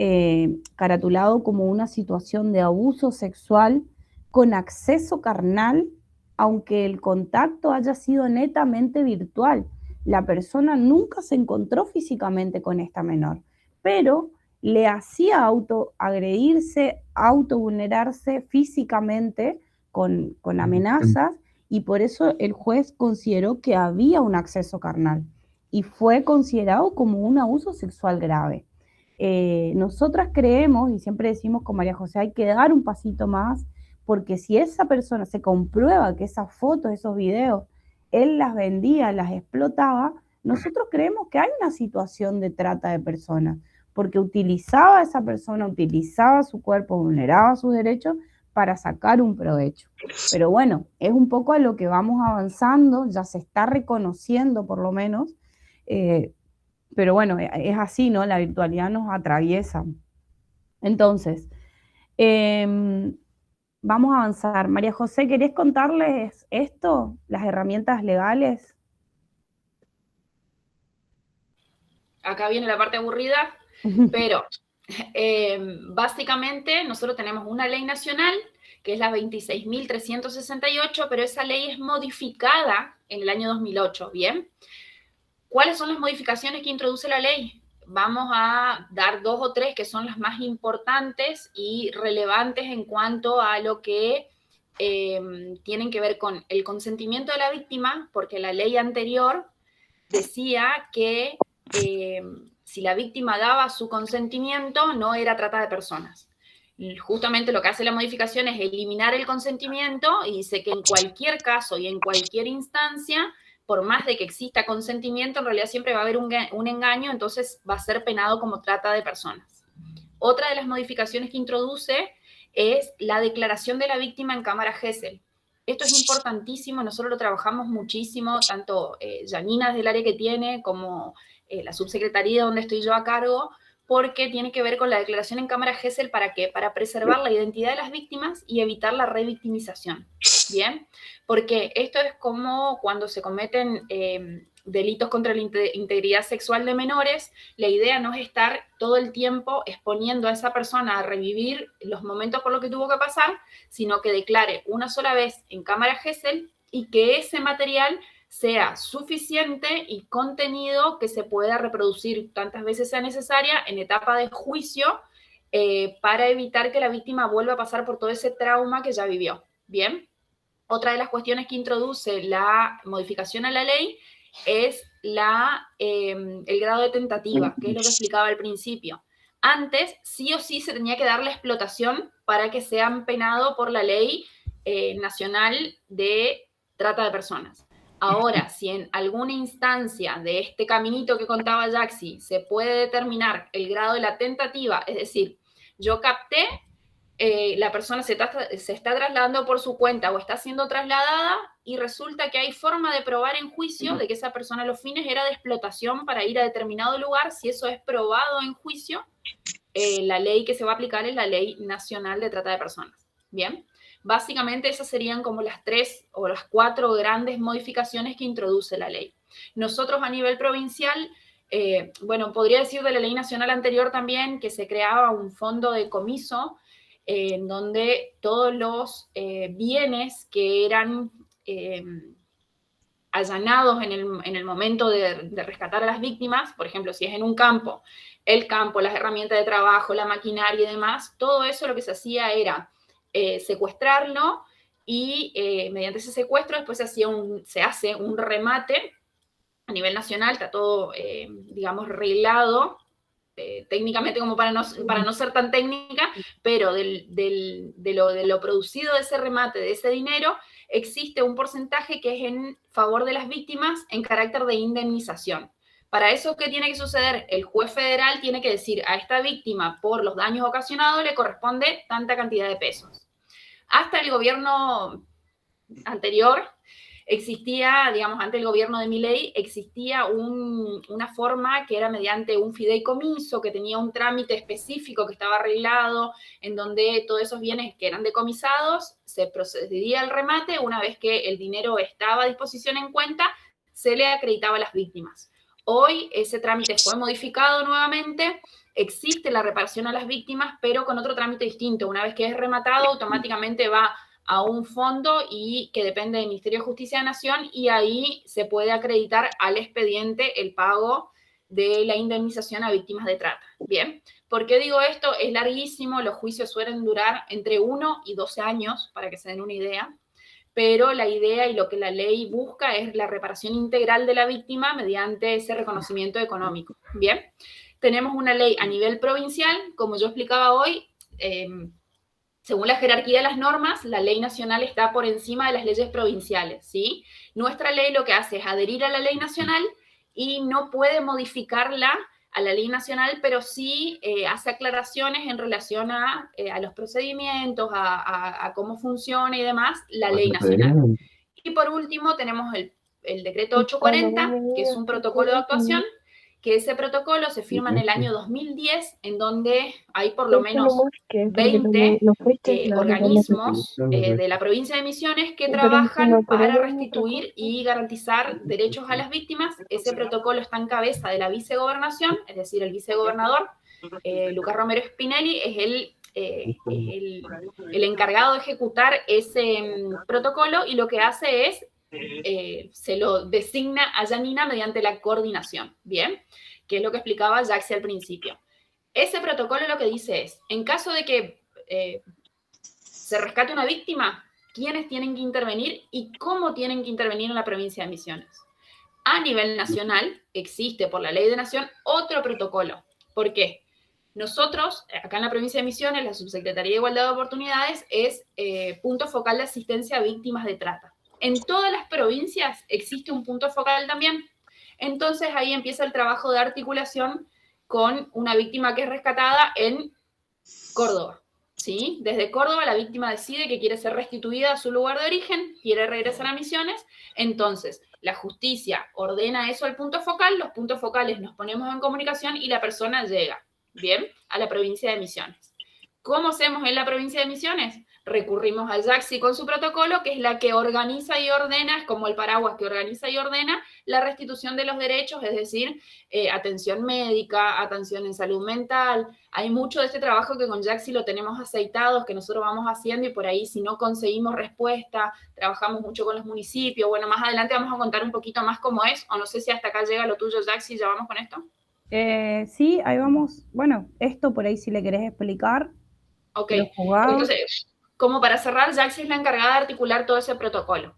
caratulado como una situación de abuso sexual con acceso carnal, aunque el contacto haya sido netamente virtual. La persona nunca se encontró físicamente con esta menor, pero le hacía autoagredirse, autovulnerarse físicamente con amenazas, y por eso el juez consideró que había un acceso carnal y fue considerado como un abuso sexual grave. Nosotras creemos, y siempre decimos con María José, hay que dar un pasito más, porque si esa persona se comprueba que esas fotos, esos videos, él las vendía, las explotaba, nosotros creemos que hay una situación de trata de personas, porque utilizaba a esa persona, utilizaba su cuerpo, vulneraba sus derechos para sacar un provecho. Pero bueno, es un poco a lo que vamos avanzando, ya se está reconociendo por lo menos, pero bueno, es así, ¿no? La virtualidad nos atraviesa. Entonces, vamos a avanzar. María José, ¿querés contarles esto? Las herramientas legales. Acá viene la parte aburrida, pero básicamente nosotros tenemos una ley nacional, que es la 26.368, pero esa ley es modificada en el año 2008, ¿bien? ¿Cuáles son las modificaciones que introduce la ley? Vamos a dar 2 o 3 que son las más importantes y relevantes en cuanto a lo que tienen que ver con el consentimiento de la víctima, porque la ley anterior decía que si la víctima daba su consentimiento, no era trata de personas. Justamente lo que hace la modificación es eliminar el consentimiento y dice que en cualquier caso y en cualquier instancia, por más de que exista consentimiento, en realidad siempre va a haber un engaño, entonces va a ser penado como trata de personas. Otra de las modificaciones que introduce es la declaración de la víctima en cámara Gesell. Esto es importantísimo, nosotros lo trabajamos muchísimo, tanto Janina del área que tiene como la subsecretaría donde estoy yo a cargo, porque tiene que ver con la declaración en cámara Gesell. ¿Para qué? Para preservar la identidad de las víctimas y evitar la revictimización. ¿Bien? Porque esto es como cuando se cometen delitos contra la integridad sexual de menores, la idea no es estar todo el tiempo exponiendo a esa persona a revivir los momentos por los que tuvo que pasar, sino que declare una sola vez en cámara Gesell y que ese material sea suficiente y contenido que se pueda reproducir tantas veces sea necesaria en etapa de juicio para evitar que la víctima vuelva a pasar por todo ese trauma que ya vivió. ¿Bien? Otra de las cuestiones que introduce la modificación a la ley es el grado de tentativa, que es lo que explicaba al principio. Antes, sí o sí, se tenía que dar la explotación para que sean penados por la ley nacional de trata de personas. Ahora, si en alguna instancia de este caminito que contaba Jaxi se puede determinar el grado de la tentativa, es decir, yo capté, la persona se está trasladando por su cuenta o está siendo trasladada y resulta que hay forma de probar en juicio de que esa persona a los fines era de explotación para ir a determinado lugar. Si eso es probado en juicio, la ley que se va a aplicar es la Ley Nacional de Trata de Personas. Bien, básicamente esas serían como las 3 o las 4 grandes modificaciones que introduce la ley. Nosotros a nivel provincial, bueno, podría decir de la ley nacional anterior también que se creaba un fondo de comiso en donde todos los bienes que eran allanados en el momento de rescatar a las víctimas, por ejemplo, si es en un campo, el campo, las herramientas de trabajo, la maquinaria y demás, todo eso lo que se hacía era secuestrarlo y mediante ese secuestro después se hace un remate a nivel nacional, está todo, digamos, reglado técnicamente como para no ser tan técnica, pero de lo producido de ese remate, de ese dinero, existe un porcentaje que es en favor de las víctimas en carácter de indemnización. Para eso, ¿qué tiene que suceder? El juez federal tiene que decir a esta víctima por los daños ocasionados le corresponde tanta cantidad de pesos. Hasta el gobierno anterior existía, digamos, ante el gobierno de Milei, existía una forma que era mediante un fideicomiso, que tenía un trámite específico que estaba arreglado, en donde todos esos bienes que eran decomisados, se procedía al remate, una vez que el dinero estaba a disposición en cuenta, se le acreditaba a las víctimas. Hoy ese trámite fue modificado nuevamente, existe la reparación a las víctimas, pero con otro trámite distinto. Una vez que es rematado, automáticamente va a un fondo y que depende del Ministerio de Justicia de Nación, y ahí se puede acreditar al expediente el pago de la indemnización a víctimas de trata. Bien, ¿por qué digo esto? Es larguísimo, los juicios suelen durar entre 1 y 12 años, para que se den una idea, pero la idea y lo que la ley busca es la reparación integral de la víctima mediante ese reconocimiento económico. Bien, tenemos una ley a nivel provincial, como yo explicaba hoy, según la jerarquía de las normas, la ley nacional está por encima de las leyes provinciales, ¿sí? Nuestra ley lo que hace es adherir a la ley nacional y no puede modificarla a la ley nacional, pero sí hace aclaraciones en relación a los procedimientos, a cómo funciona y demás la ley nacional. Y por último tenemos el decreto 840, que es un protocolo de actuación, que ese protocolo se firma en el año 2010, en donde hay por lo menos 20 organismos de la provincia de Misiones que trabajan para restituir y garantizar derechos a las víctimas. Ese protocolo está en cabeza de la vicegobernación, es decir, el vicegobernador, Lucas Romero Spinelli, es el encargado de ejecutar ese protocolo, y lo que hace es se lo designa a Janina mediante la coordinación, ¿bien? Que es lo que explicaba Jaxi al principio. Ese protocolo lo que dice es, en caso de que se rescate una víctima, ¿quiénes tienen que intervenir y cómo tienen que intervenir en la provincia de Misiones? A nivel nacional existe por la ley de nación otro protocolo. ¿Por qué? Nosotros, acá en la provincia de Misiones, la Subsecretaría de Igualdad de Oportunidades es punto focal de asistencia a víctimas de trata. En todas las provincias existe un punto focal también. Entonces ahí empieza el trabajo de articulación con una víctima que es rescatada en Córdoba, ¿sí? Desde Córdoba la víctima decide que quiere ser restituida a su lugar de origen, quiere regresar a Misiones, entonces la justicia ordena eso al punto focal, los puntos focales nos ponemos en comunicación y la persona llega, ¿bien?, a la provincia de Misiones. ¿Cómo hacemos en la provincia de Misiones? Recurrimos a Jaxi con su protocolo, que es la que organiza y ordena, es como el paraguas que organiza y ordena la restitución de los derechos, es decir, atención médica, atención en salud mental. Hay mucho de este trabajo que con Jaxi lo tenemos aceitados, que nosotros vamos haciendo, y por ahí si no conseguimos respuesta, trabajamos mucho con los municipios. Bueno, más adelante vamos a contar un poquito más cómo es, o no sé si hasta acá llega lo tuyo, Jaxi, ¿ya vamos con esto? Sí, ahí vamos. Bueno, esto por ahí si le querés explicar. Ok, entonces, como para cerrar, Jaxi es la encargada de articular todo ese protocolo.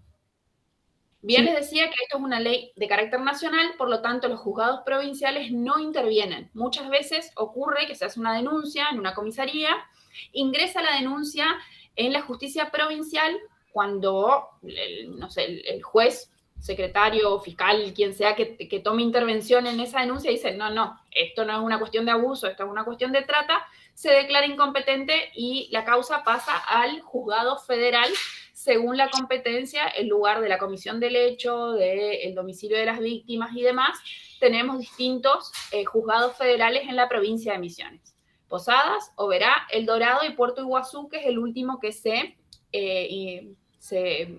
Bien, sí. Les decía que esto es una ley de carácter nacional, por lo tanto los juzgados provinciales no intervienen. Muchas veces ocurre que se hace una denuncia en una comisaría, ingresa la denuncia en la justicia provincial cuando, no sé, el juez, secretario, fiscal, quien sea que tome intervención en esa denuncia, dice, no, esto no es una cuestión de abuso, esto es una cuestión de trata, se declara incompetente y la causa pasa al juzgado federal según la competencia, el lugar de la comisión del hecho, del domicilio de las víctimas y demás. Tenemos distintos juzgados federales en la provincia de Misiones. Posadas, Oberá, El Dorado y Puerto Iguazú, que es el último que se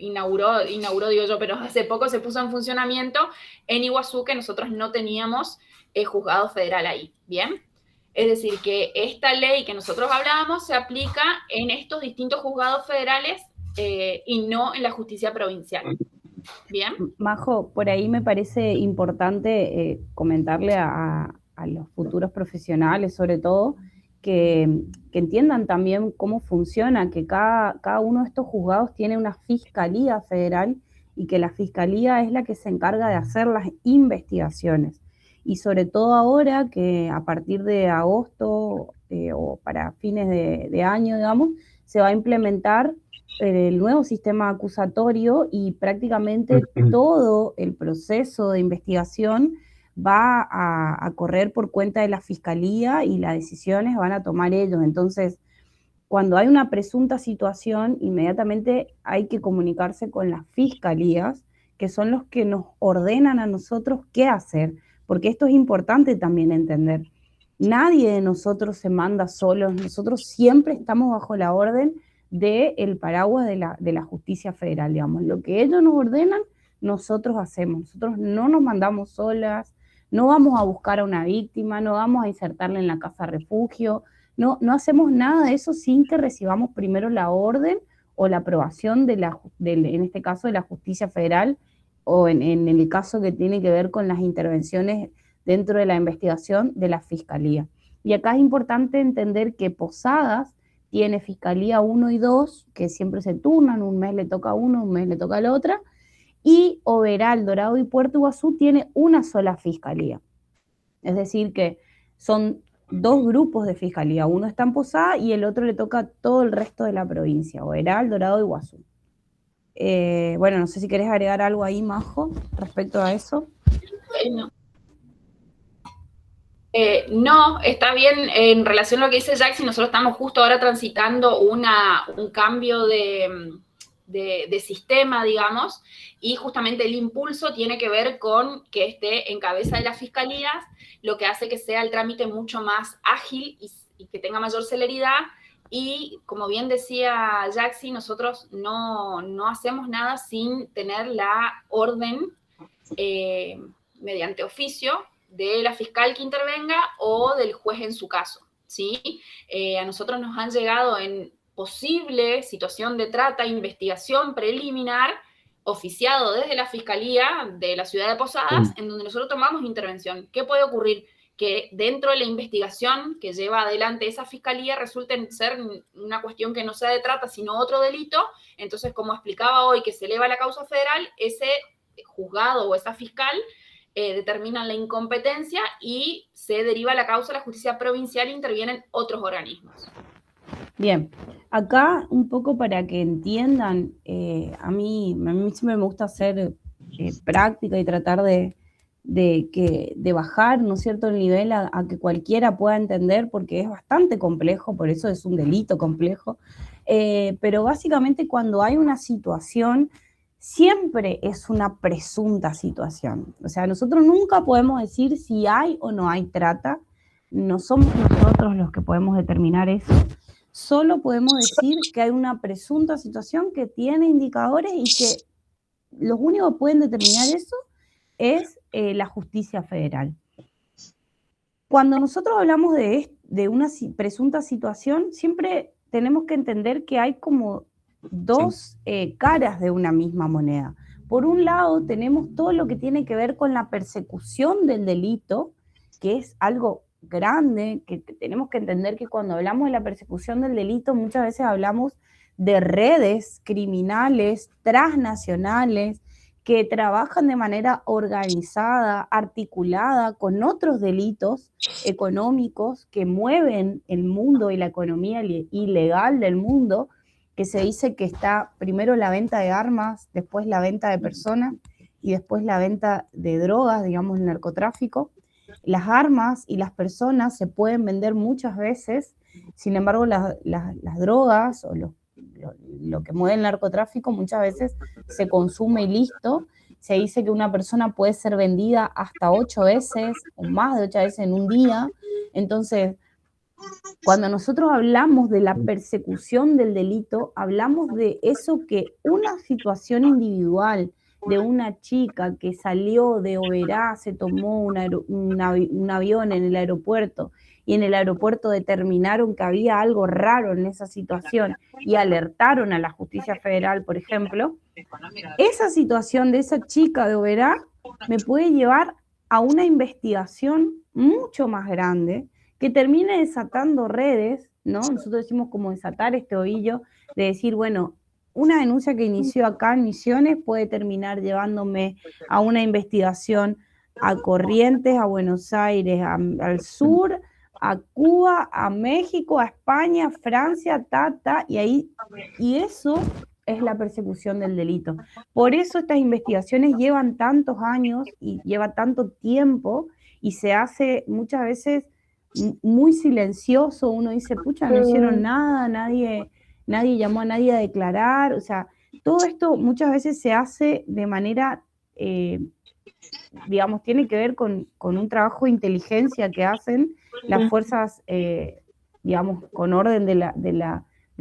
inauguró, digo yo, pero hace poco se puso en funcionamiento en Iguazú, que nosotros no teníamos juzgado federal ahí, ¿bien? Es decir, que esta ley que nosotros hablábamos se aplica en estos distintos juzgados federales y no en la justicia provincial. Bien. Majo, por ahí me parece importante comentarle a los futuros profesionales, sobre todo, que entiendan también cómo funciona, que cada uno de estos juzgados tiene una fiscalía federal y que la fiscalía es la que se encarga de hacer las investigaciones. Y sobre todo ahora que a partir de agosto o para fines de año, digamos, se va a implementar el nuevo sistema acusatorio y prácticamente todo el proceso de investigación va a correr por cuenta de la fiscalía y las decisiones van a tomar ellos. Entonces, cuando hay una presunta situación, inmediatamente hay que comunicarse con las fiscalías, que son los que nos ordenan a nosotros qué hacer, porque esto es importante también entender. Nadie de nosotros se manda solos, nosotros siempre estamos bajo la orden del paraguas de la justicia federal, digamos. Lo que ellos nos ordenan, nosotros hacemos. Nosotros no nos mandamos solas, no vamos a buscar a una víctima, no vamos a insertarla en la casa refugio, no hacemos nada de eso sin que recibamos primero la orden o la aprobación en este caso de la justicia federal, o en el caso que tiene que ver con las intervenciones dentro de la investigación de la fiscalía. Y acá es importante entender que Posadas tiene Fiscalía 1 y 2, que siempre se turnan, un mes le toca a uno, un mes le toca a la otra, y Oberá, Dorado y Puerto Iguazú tiene una sola fiscalía. Es decir, que son dos grupos de fiscalía, uno está en Posada y el otro le toca a todo el resto de la provincia, Oberá, Dorado y Iguazú. Bueno, no sé si querés agregar algo ahí, Majo, respecto a eso. No. No, está bien en relación a lo que dice Jackson. Nosotros estamos justo ahora transitando un cambio de sistema, digamos, y justamente el impulso tiene que ver con que esté en cabeza de las fiscalías, lo que hace que sea el trámite mucho más ágil y que tenga mayor celeridad. Y como bien decía Jackson, nosotros no hacemos nada sin tener la orden mediante oficio de la fiscal que intervenga o del juez en su caso, ¿sí? A nosotros nos han llegado en posible situación de trata, investigación preliminar, oficiado desde la Fiscalía de la ciudad de Posadas, en donde nosotros tomamos intervención. ¿Qué puede ocurrir? Que dentro de la investigación que lleva adelante esa fiscalía resulte ser una cuestión que no sea de trata, sino otro delito. Entonces, como explicaba hoy, que se eleva la causa federal, ese juzgado o esa fiscal determinan la incompetencia y se deriva la causa a la justicia provincial e intervienen otros organismos. Bien, acá un poco para que entiendan, a mí siempre me gusta hacer práctica y tratar de bajar, ¿no es cierto?, el nivel a que cualquiera pueda entender, porque es bastante complejo, por eso es un delito complejo, pero básicamente cuando hay una situación, siempre es una presunta situación. O sea, nosotros nunca podemos decir si hay o no hay trata, no somos nosotros los que podemos determinar eso, solo podemos decir que hay una presunta situación que tiene indicadores y que los únicos que pueden determinar eso es la justicia federal. Cuando nosotros hablamos de una presunta situación, siempre tenemos que entender que hay como dos caras de una misma moneda. Por un lado, tenemos todo lo que tiene que ver con la persecución del delito, que es algo grande, que tenemos que entender que cuando hablamos de la persecución del delito, muchas veces hablamos de redes criminales transnacionales que trabajan de manera organizada, articulada con otros delitos económicos que mueven el mundo y la economía ilegal del mundo, que se dice que está primero la venta de armas, después la venta de personas y después la venta de drogas, digamos, el narcotráfico. Las armas y las personas se pueden vender muchas veces, sin embargo las drogas o lo que mueve el narcotráfico muchas veces se consume y listo. Se dice que una persona puede ser vendida hasta 8 veces o más de 8 veces en un día. Entonces, cuando nosotros hablamos de la persecución del delito, hablamos de eso que una situación individual de una chica que salió de Oberá, se tomó un avión en el aeropuerto y en el aeropuerto determinaron que había algo raro en esa situación y alertaron a la justicia federal, por ejemplo, esa situación de esa chica de Oberá me puede llevar a una investigación mucho más grande que termine desatando redes, ¿no? Nosotros decimos como desatar este ovillo de decir, bueno, una denuncia que inició acá en Misiones puede terminar llevándome a una investigación a Corrientes, a Buenos Aires, al sur, a Cuba, a México, a España, a Francia, y eso es la persecución del delito. Por eso estas investigaciones llevan tantos años y lleva tanto tiempo y se hace muchas veces muy silencioso. Uno dice, pucha, no hicieron nada, nadie llamó a nadie a declarar. O sea, todo esto muchas veces se hace de manera, digamos, tiene que ver con un trabajo de inteligencia que hacen las fuerzas, digamos, con orden de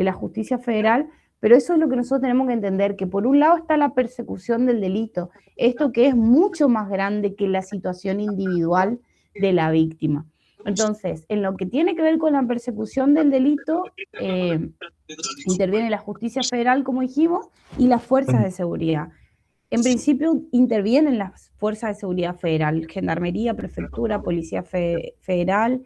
la justicia federal. Pero eso es lo que nosotros tenemos que entender, que por un lado está la persecución del delito, esto que es mucho más grande que la situación individual de la víctima. Entonces, en lo que tiene que ver con la persecución del delito, interviene la justicia federal, como dijimos, y las fuerzas de seguridad. En principio intervienen las fuerzas de seguridad federal, Gendarmería, Prefectura, Policía Federal,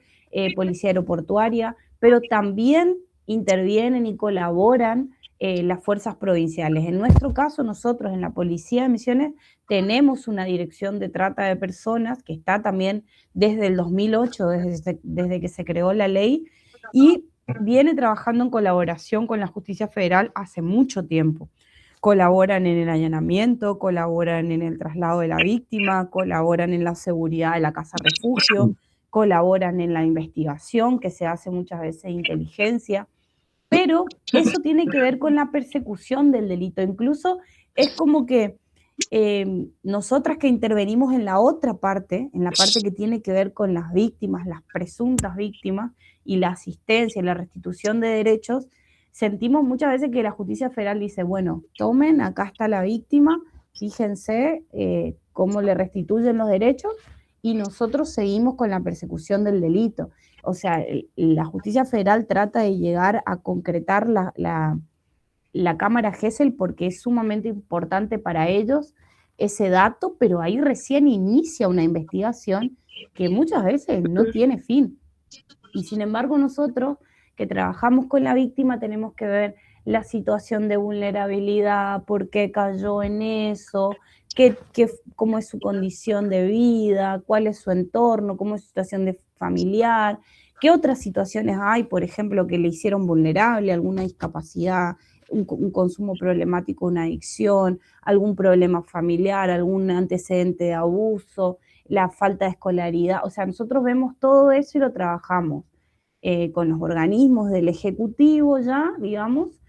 Policía Aeroportuaria, pero también intervienen y colaboran las fuerzas provinciales. En nuestro caso, nosotros en la Policía de Misiones tenemos una dirección de trata de personas que está también desde el 2008, desde que se creó la ley, y viene trabajando en colaboración con la justicia federal hace mucho tiempo. Colaboran en el allanamiento, colaboran en el traslado de la víctima, colaboran en la seguridad de la casa refugio, colaboran en la investigación que se hace muchas veces de inteligencia. Pero eso tiene que ver con la persecución del delito. Incluso es como que nosotras que intervenimos en la otra parte, en la parte que tiene que ver con las víctimas, las presuntas víctimas, y la asistencia y la restitución de derechos, sentimos muchas veces que la justicia federal dice, bueno, tomen, acá está la víctima, fíjense cómo le restituyen los derechos, y nosotros seguimos con la persecución del delito. O sea, la justicia federal trata de llegar a concretar la cámara Gesell porque es sumamente importante para ellos ese dato, pero ahí recién inicia una investigación que muchas veces no tiene fin. Y sin embargo nosotros que trabajamos con la víctima tenemos que ver la situación de vulnerabilidad, por qué cayó en eso, cómo es su condición de vida, cuál es su entorno, cómo es su situación familiar, qué otras situaciones hay, por ejemplo, que le hicieron vulnerable, alguna discapacidad, un consumo problemático, una adicción, algún problema familiar, algún antecedente de abuso, la falta de escolaridad. O sea, nosotros vemos todo eso y lo trabajamos con los organismos del Ejecutivo ya, digamos,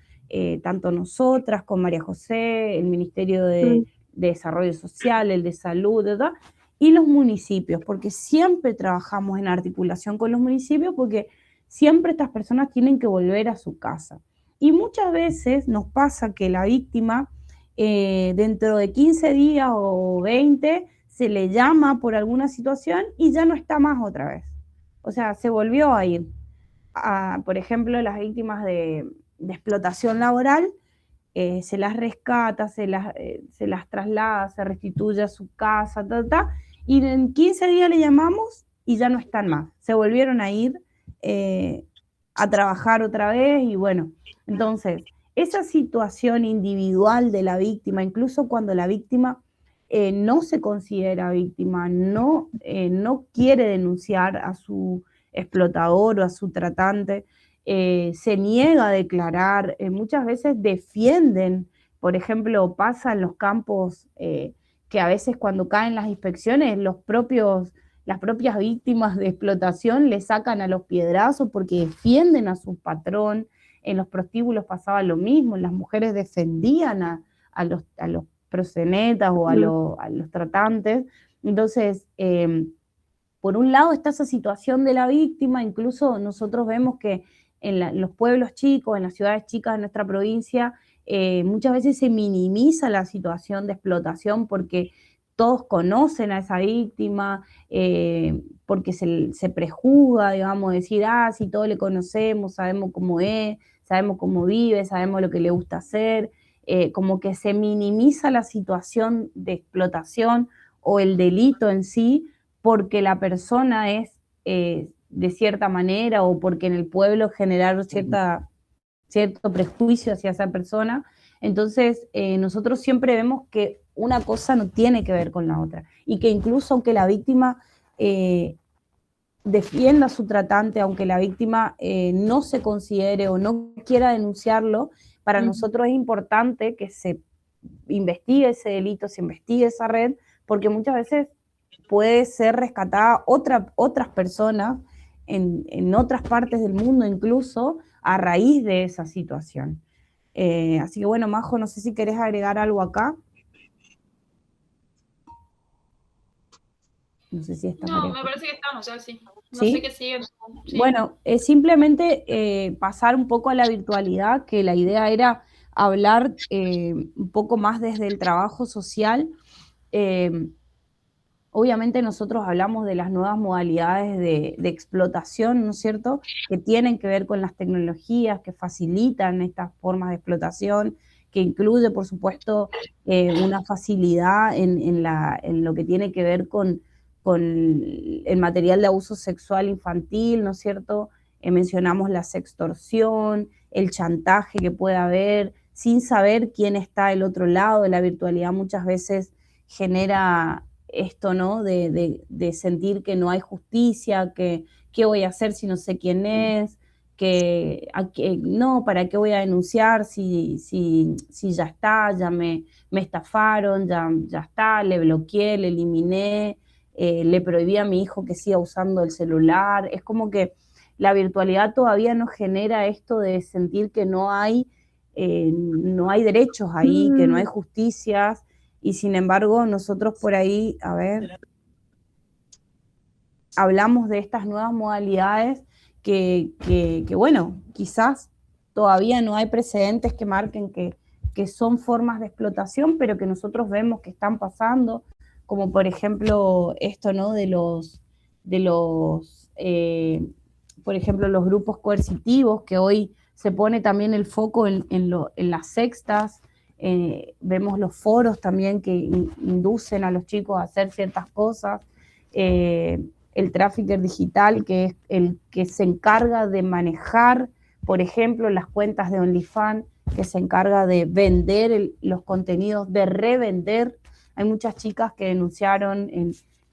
tanto nosotras con María José, el Ministerio de Desarrollo Social, el de Salud, ¿verdad? Y los municipios, porque siempre trabajamos en articulación con los municipios, porque siempre estas personas tienen que volver a su casa. Y muchas veces nos pasa que la víctima, dentro de 15 días o 20, se le llama por alguna situación y ya no está más otra vez. O sea, se volvió a ir. Por ejemplo, las víctimas de explotación laboral, se las rescata, se las traslada, se restituye a su casa, y en 15 días le llamamos y ya no están más. Se volvieron a ir a trabajar otra vez y bueno, entonces esa situación individual de la víctima, incluso cuando la víctima no se considera víctima, no quiere denunciar a su explotador o a su tratante, se niega a declarar, muchas veces defienden, por ejemplo, pasa en los campos que a veces cuando caen las inspecciones, las propias víctimas de explotación le sacan a los piedrazos porque defienden a su patrón. En los prostíbulos pasaba lo mismo, las mujeres defendían a los proxenetas o a los tratantes. Entonces, por un lado está esa situación de la víctima, incluso nosotros vemos que en los pueblos chicos, en las ciudades chicas de nuestra provincia, muchas veces se minimiza la situación de explotación porque todos conocen a esa víctima, porque se prejuzga, digamos, decir, si todos le conocemos, sabemos cómo es, sabemos cómo vive, sabemos lo que le gusta hacer, como que se minimiza la situación de explotación o el delito en sí, porque la persona es de cierta manera o porque en el pueblo generaron cierto prejuicio hacia esa persona. Entonces, nosotros siempre vemos que una cosa no tiene que ver con la otra y que incluso aunque la víctima defienda a su tratante, aunque la víctima no se considere o no quiera denunciarlo, para nosotros es importante que se investigue ese delito, se investigue esa red, porque muchas veces puede ser rescatada otras personas en otras partes del mundo incluso a raíz de esa situación. Así que bueno, Majo, no sé si querés agregar algo acá. No sé si está. No, me parece que estamos ya, sí. No ¿Sí? sé qué sigue. Sí. Bueno, simplemente pasar un poco a la virtualidad, que la idea era hablar un poco más desde el trabajo social. Obviamente nosotros hablamos de las nuevas modalidades de explotación, ¿no es cierto?, que tienen que ver con las tecnologías, que facilitan estas formas de explotación, que incluye, por supuesto, una facilidad en lo que tiene que ver con el material de abuso sexual infantil, ¿no es cierto? Mencionamos la sextorsión, el chantaje que puede haber, sin saber quién está del otro lado. De la virtualidad muchas veces genera esto, ¿no? De sentir que no hay justicia, que qué voy a hacer si no sé quién es, no, ¿para qué voy a denunciar si ya está, ya me estafaron, ya está, le bloqueé, le eliminé, le prohibí a mi hijo que siga usando el celular? Es como que la virtualidad todavía nos genera esto de sentir que no hay derechos ahí, que no hay justicias. Y sin embargo, nosotros por ahí, hablamos de estas nuevas modalidades que bueno, quizás todavía no hay precedentes que marquen que son formas de explotación, pero que nosotros vemos que están pasando, como por ejemplo esto, ¿no? Por ejemplo, los grupos coercitivos, que hoy se pone también el foco en las sextas. Vemos los foros también que inducen a los chicos a hacer ciertas cosas, el trafficker digital, que es el que se encarga de manejar, por ejemplo, las cuentas de OnlyFans, que se encarga de vender los contenidos, de revender. Hay muchas chicas que denunciaron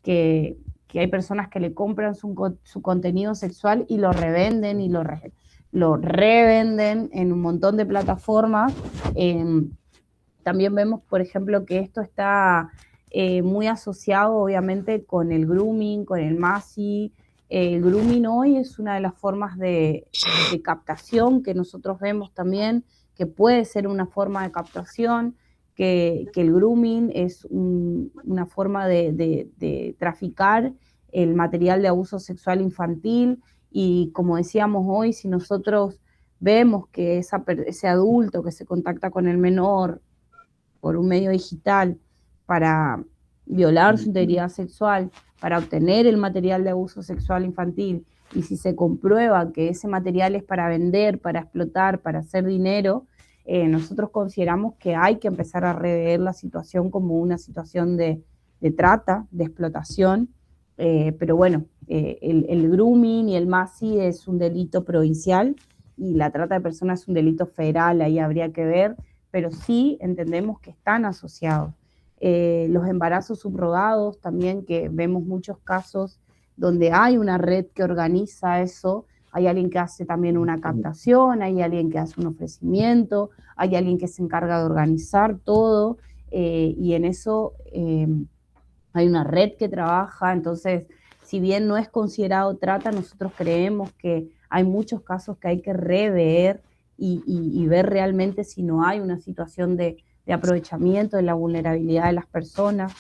que hay personas que le compran su contenido sexual y lo revenden y lo revenden en un montón de plataformas. También vemos, por ejemplo, que esto está muy asociado, obviamente, con el grooming, con el MASI. El grooming hoy es una de las formas de captación que nosotros vemos también, que puede ser una forma de captación, que el grooming es una forma de traficar el material de abuso sexual infantil. Y como decíamos hoy, si nosotros vemos que ese adulto que se contacta con el menor por un medio digital para violar su integridad sexual, para obtener el material de abuso sexual infantil, y si se comprueba que ese material es para vender, para explotar, para hacer dinero, nosotros consideramos que hay que empezar a rever la situación como una situación de trata, de explotación. Pero bueno, el grooming y el MASI es un delito provincial y la trata de personas es un delito federal, ahí habría que ver, pero sí entendemos que están asociados. Los embarazos subrogados también, que vemos muchos casos donde hay una red que organiza eso, hay alguien que hace también una captación, hay alguien que hace un ofrecimiento, hay alguien que se encarga de organizar todo, y en eso hay una red que trabaja. Entonces, si bien no es considerado trata, nosotros creemos que hay muchos casos que hay que rever y ver realmente si no hay una situación de aprovechamiento de la vulnerabilidad de las personas.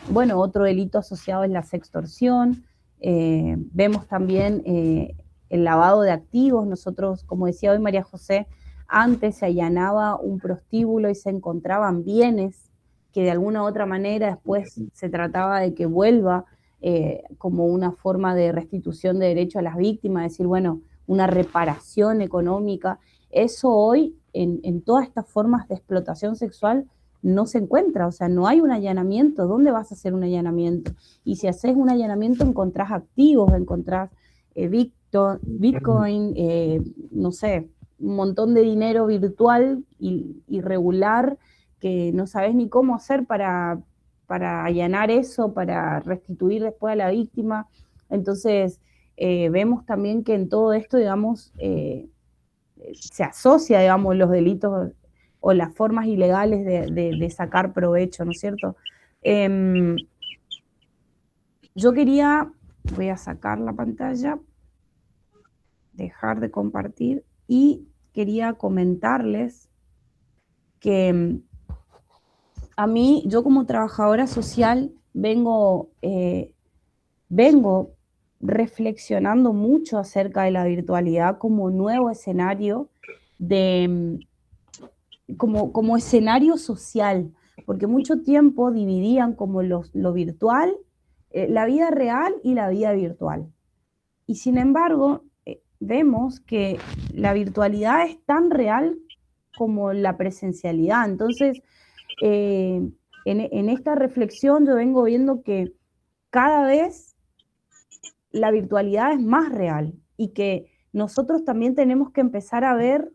Bueno, otro delito asociado es la sextorsión. Vemos también el lavado de activos. Nosotros, como decía hoy María José, antes se allanaba un prostíbulo y se encontraban bienes que de alguna u otra manera después se trataba de que vuelva como una forma de restitución de derecho a las víctimas, decir, bueno, una reparación económica. Eso hoy, en todas estas formas de explotación sexual, no se encuentra, o sea, no hay un allanamiento. ¿Dónde vas a hacer un allanamiento? Y si haces un allanamiento encontrás activos, encontrás Bitcoin, no sé, un montón de dinero virtual irregular que no sabes ni cómo hacer para allanar eso, para restituir después a la víctima. Entonces, vemos también que en todo esto, digamos, se asocia, digamos, los delitos o las formas ilegales de sacar provecho, ¿no es cierto? Yo quería, voy a sacar la pantalla, dejar de compartir, y quería comentarles que a mí, yo como trabajadora social, vengo reflexionando mucho acerca de la virtualidad como nuevo escenario como escenario social, porque mucho tiempo dividían como lo virtual, la vida real y la vida virtual. Y sin embargo, vemos que la virtualidad es tan real como la presencialidad. Entonces, en esta reflexión yo vengo viendo que cada vez la virtualidad es más real y que nosotros también tenemos que empezar a ver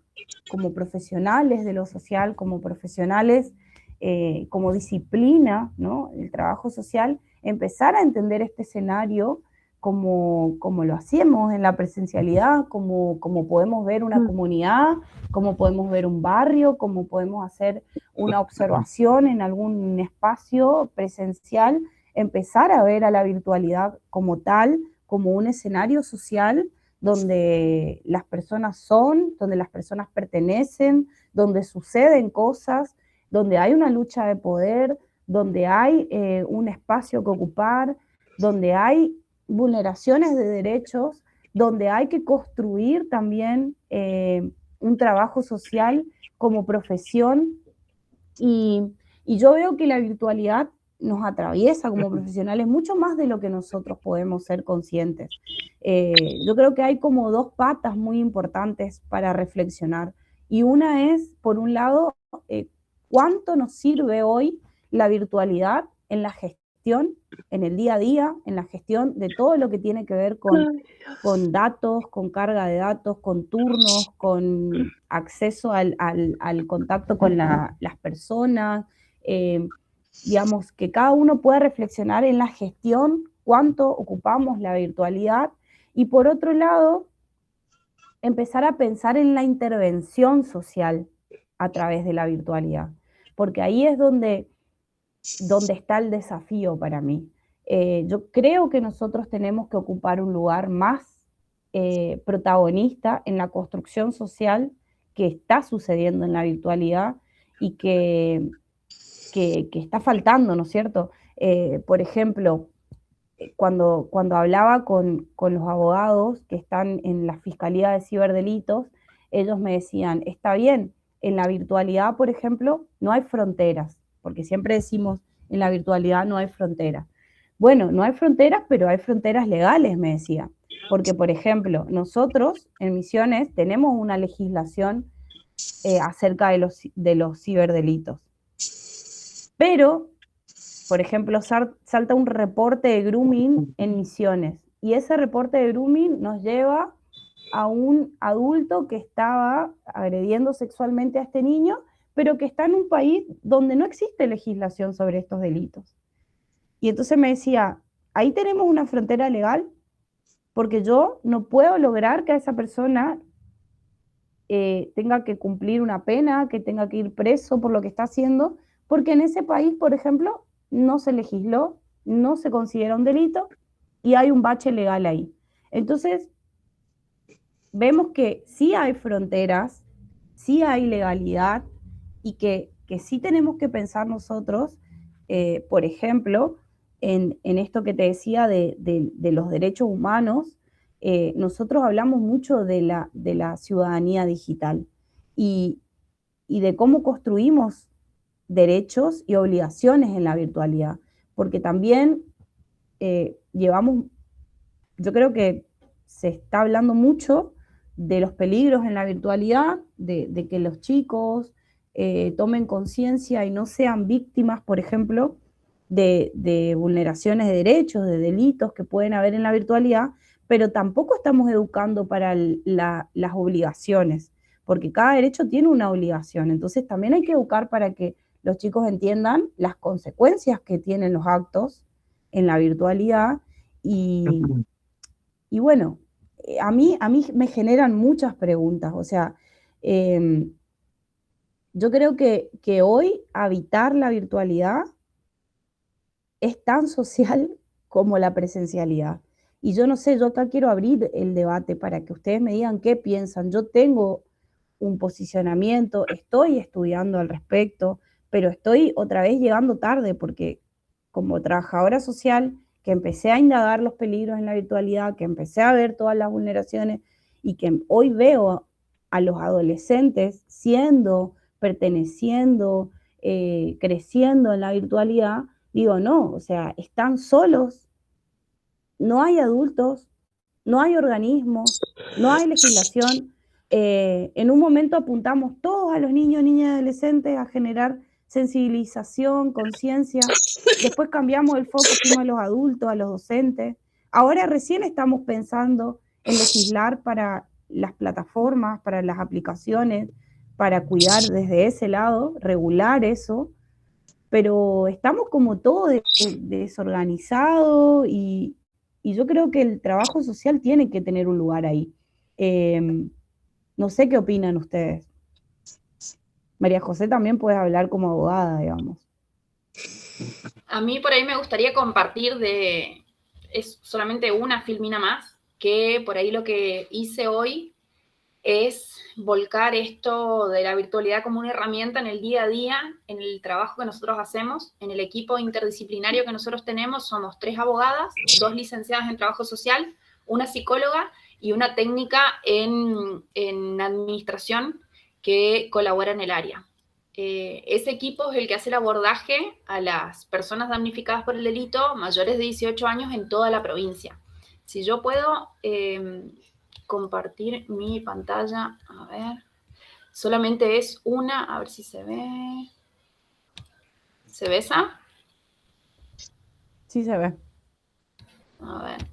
como profesionales de lo social, como profesionales, como disciplina, ¿no? El trabajo social, empezar a entender este escenario como lo hacemos en la presencialidad, como podemos ver una comunidad, como podemos ver un barrio, como podemos hacer una observación en algún espacio presencial, empezar a ver a la virtualidad como tal, como un escenario social donde las personas son, donde las personas pertenecen, donde suceden cosas, donde hay una lucha de poder, donde hay un espacio que ocupar, donde hay vulneraciones de derechos, donde hay que construir también un trabajo social como profesión. Y yo veo que la virtualidad nos atraviesa como profesionales mucho más de lo que nosotros podemos ser conscientes. Yo creo que hay como dos patas muy importantes para reflexionar. Y una es, por un lado, cuánto nos sirve hoy la virtualidad en la gestión, en el día a día, en la gestión de todo lo que tiene que ver con datos, con carga de datos, con turnos, con acceso al contacto con las personas, digamos, que cada uno pueda reflexionar en la gestión, cuánto ocupamos la virtualidad, y por otro lado, empezar a pensar en la intervención social a través de la virtualidad, porque ahí es donde está el desafío para mí. Yo creo que nosotros tenemos que ocupar un lugar más protagonista en la construcción social que está sucediendo en la virtualidad y que está faltando, ¿no es cierto? Por ejemplo, cuando hablaba con los abogados que están en la Fiscalía de Ciberdelitos, ellos me decían, está bien, en la virtualidad, por ejemplo, no hay fronteras, porque siempre decimos, en la virtualidad no hay fronteras. Bueno, no hay fronteras, pero hay fronteras legales, me decía. Porque, por ejemplo, nosotros en Misiones tenemos una legislación acerca de los ciberdelitos. Pero, por ejemplo, salta un reporte de grooming en Misiones, y ese reporte de grooming nos lleva a un adulto que estaba agrediendo sexualmente a este niño, pero que está en un país donde no existe legislación sobre estos delitos. Y entonces me decía, ahí tenemos una frontera legal, porque yo no puedo lograr que a esa persona tenga que cumplir una pena, que tenga que ir preso por lo que está haciendo, porque en ese país, por ejemplo, no se legisló, no se considera un delito y hay un bache legal ahí. Entonces, vemos que sí hay fronteras, sí hay legalidad, y que sí tenemos que pensar nosotros, por ejemplo, en esto que te decía de los derechos humanos. Nosotros hablamos mucho de la ciudadanía digital y de cómo construimos derechos y obligaciones en la virtualidad, porque también yo creo que se está hablando mucho de los peligros en la virtualidad, de que los chicos tomen conciencia y no sean víctimas, por ejemplo, de vulneraciones de derechos, de delitos que pueden haber en la virtualidad, pero tampoco estamos educando para las obligaciones, porque cada derecho tiene una obligación, entonces también hay que educar para que los chicos entiendan las consecuencias que tienen los actos en la virtualidad y bueno, a mí me generan muchas preguntas, o sea, yo creo que hoy habitar la virtualidad es tan social como la presencialidad. Y yo no sé, yo acá quiero abrir el debate para que ustedes me digan qué piensan. Yo tengo un posicionamiento, estoy estudiando al respecto, pero estoy otra vez llegando tarde porque como trabajadora social, que empecé a indagar los peligros en la virtualidad, que empecé a ver todas las vulneraciones y que hoy veo a los adolescentes perteneciendo, creciendo en la virtualidad, digo, no, o sea, están solos, no hay adultos, no hay organismos, no hay legislación. En un momento apuntamos todos a los niños, niñas y adolescentes a generar sensibilización, conciencia. Después cambiamos el foco, fuimos a los adultos, a los docentes. Ahora recién estamos pensando en legislar para las plataformas, para las aplicaciones, para cuidar desde ese lado, regular eso, pero estamos como todo desorganizado y yo creo que el trabajo social tiene que tener un lugar ahí. No sé qué opinan ustedes. María José también puede hablar como abogada, digamos. A mí por ahí me gustaría compartir es solamente una filmina más, que por ahí lo que hice hoy es volcar esto de la virtualidad como una herramienta en el día a día, en el trabajo que nosotros hacemos, en el equipo interdisciplinario que nosotros tenemos. Somos 3 abogadas, 2 licenciadas en trabajo social, una psicóloga y una técnica en administración que colabora en el área. Ese equipo es el que hace el abordaje a las personas damnificadas por el delito mayores de 18 años en toda la provincia. Si yo puedo compartir mi pantalla, a ver, solamente es una, a ver si se ve. ¿Se ve esa? Sí se ve. A ver.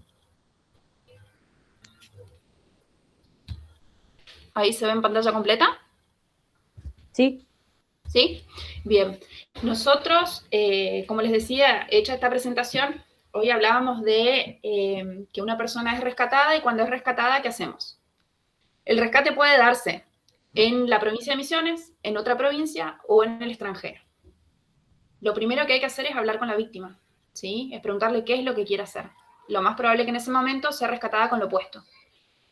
¿Ahí se ve en pantalla completa? Sí. ¿Sí? Bien. Nosotros, como les decía, hecha esta presentación, hoy hablábamos de que una persona es rescatada y cuando es rescatada, ¿qué hacemos? El rescate puede darse en la provincia de Misiones, en otra provincia o en el extranjero. Lo primero que hay que hacer es hablar con la víctima, ¿sí? Es preguntarle qué es lo que quiere hacer. Lo más probable es que en ese momento sea rescatada con lo opuesto.